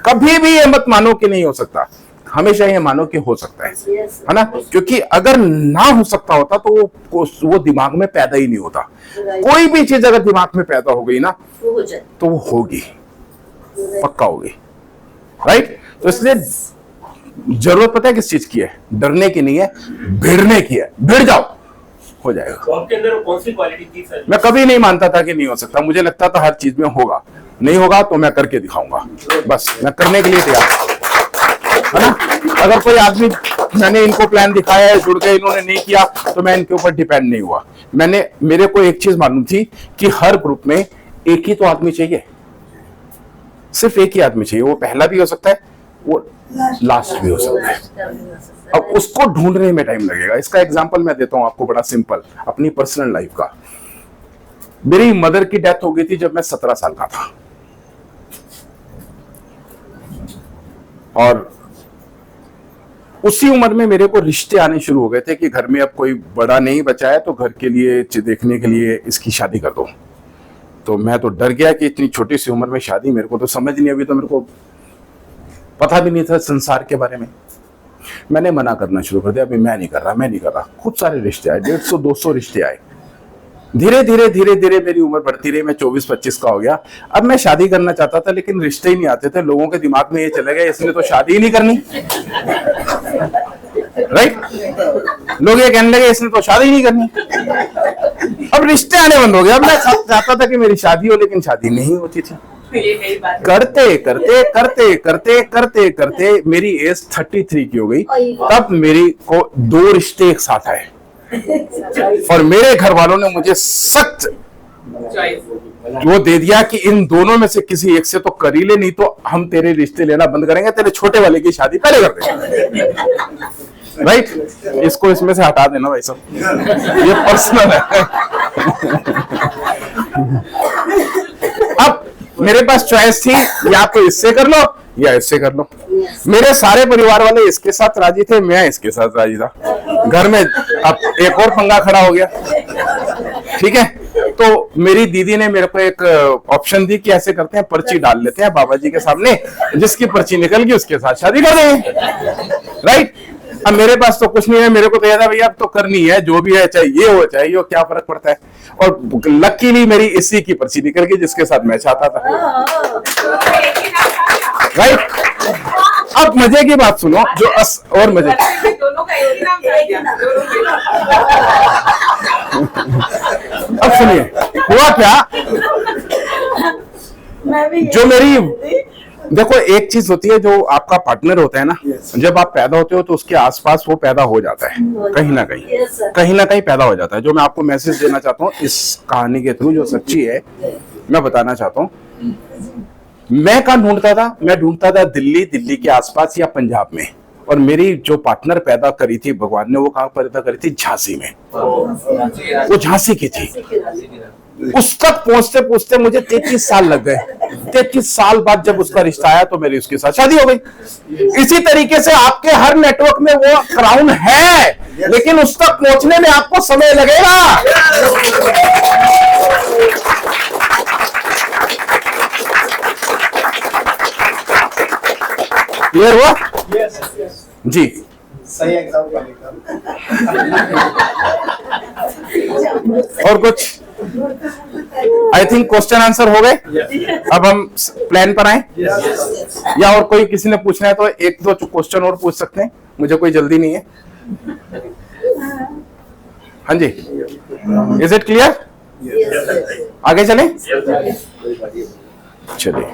Speaker 2: कभी भी ये मत मानो कि नहीं हो सकता। हमेशा ये मानो कि हो सकता है ना, क्योंकि अगर ना हो सकता होता तो वो दिमाग में पैदा ही नहीं होता। कोई भी चीज अगर दिमाग में पैदा हो गई ना तो वो होगी, पक्का होगी, राइट। तो इसलिए जरूरत पता है किस चीज की है? डरने की नहीं है, भिड़ने की है। भिड़ जाओ, हो जाएगा।
Speaker 5: तो आपके अंदर कौन सी क्वालिटी थी सर?
Speaker 2: मैं कभी नहीं मानता था कि नहीं हो सकता, मुझे लगता था हर चीज में होगा, नहीं होगा तो मैं करके दिखाऊंगा, बस मैं करने के लिए तैयार है ना। अगर कोई आदमी, मैंने इनको प्लान दिखाया है, जुड़ गए, इन्होंने नहीं किया तो मैं इनके ऊपर डिपेंड नहीं हुआ। मेरे को एक चीज मालूम थी कि हर ग्रुप में एक ही तो आदमी चाहिए, सिर्फ एक ही आदमी चाहिए। वो पहला भी हो सकता है, वो लास्ट भी हो सकता है। अब उसको ढूंढने में टाइम लगेगा। इसका एग्जांपल मैं देता हूं आपको, बड़ा सिंपल, अपनी पर्सनल लाइफ का। मेरी मदर की डेथ हो गई थी जब मैं 17 साल का था, और उसी उम्र में मेरे को रिश्ते आने शुरू हो गए थे कि घर में अब कोई बड़ा नहीं बचा है तो घर के लिए देखने के लिए इसकी शादी कर दो। तो मैं तो डर गया कि इतनी छोटी सी उम्र में शादी, मेरे को तो समझ नहीं, अभी तो मेरे को पता भी नहीं था संसार के बारे में। मैंने मना करना शुरू कर दिया, अभी मैं नहीं कर रहा। खूब सारे रिश्ते आए, 150-200 रिश्ते आए। धीरे धीरे मेरी उम्र बढ़ती रही, मैं 24-25 का हो गया। अब मैं शादी करना चाहता था लेकिन रिश्ते ही नहीं आते थे। लोगों के दिमाग में ये चले गया इसने तो शादी ही नहीं करनी, राइट। लोग ये कहने लगे इसने तो शादी ही नहीं करनी। अब रिश्ते आने बंद हो गए। अब मैं चाहता था कि मेरी शादी हो, लेकिन शादी नहीं होती थी। करते मेरी एज 33 की हो गई, तब मेरी को 2 रिश्ते एक साथ आए, और मेरे घर वालों ने मुझे सख्त वो दे दिया कि इन दोनों में से किसी एक से तो कर ही ले, नहीं तो हम तेरे रिश्ते लेना बंद करेंगे, तेरे छोटे वाले की शादी पहले कर देंगे, राइट। इसको इसमें से हटा देना भाई साहब, ये पर्सनल है। अब मेरे पास चॉइस थी, या तो इससे कर लो या इससे कर लो। मेरे सारे परिवार वाले इसके साथ राजी थे, मैं इसके साथ राजी था। घर में अब एक और पंगा खड़ा हो गया, ठीक है। तो मेरी दीदी ने मेरे को एक ऑप्शन दी कि ऐसे करते हैं, पर्ची डाल लेते हैं बाबा जी के सामने, जिसकी पर्ची निकल गई उसके साथ शादी कर देंगे, राइट। अब मेरे पास तो कुछ नहीं है, मेरे को तो याद है भैया अब तो करनी है, जो भी है चाहे ये हो चाहे ये, क्या फर्क पड़ता है। और लकीली मेरी इसी की पर्ची निकल गई जिसके साथ मैं चाहता था, राइट। अब मजे की बात सुनो, जो और मजे अब सुनिए हुआ क्या। जो मेरी देखो, एक चीज होती है, जो आपका पार्टनर होता है ना, जब आप पैदा होते हो तो उसके आसपास वो पैदा हो जाता है, कहीं ना कहीं पैदा हो जाता है। जो मैं आपको मैसेज देना चाहता हूँ इस कहानी के थ्रू, जो सच्ची है, मैं बताना चाहता हूँ। मैं कहाँ ढूंढता था? मैं ढूंढता था दिल्ली के आसपास या पंजाब में। और मेरी जो पार्टनर पैदा करी थी भगवान ने, वो कहाँ पैदा करी थी? झांसी में। वो झांसी की थी। उस तक पहुंचते पहुंचते मुझे 33 साल लग गए। 33 साल बाद जब उसका रिश्ता आया तो मेरी उसके साथ शादी हो गई। इसी तरीके से आपके हर नेटवर्क में वो क्राउन है, लेकिन उस तक पहुंचने में आपको समय लगेगा। क्लियर हुआ? जी,
Speaker 9: सही एग्जाम्पल।
Speaker 2: और कुछ? आई थिंक क्वेश्चन आंसर हो गए। अब हम प्लान पर आए, या और कोई किसी ने पूछना है तो 1-2 क्वेश्चन और पूछ सकते हैं, मुझे कोई जल्दी नहीं है। हाँ जी, इज इट क्लियर? आगे चलें? चलिए।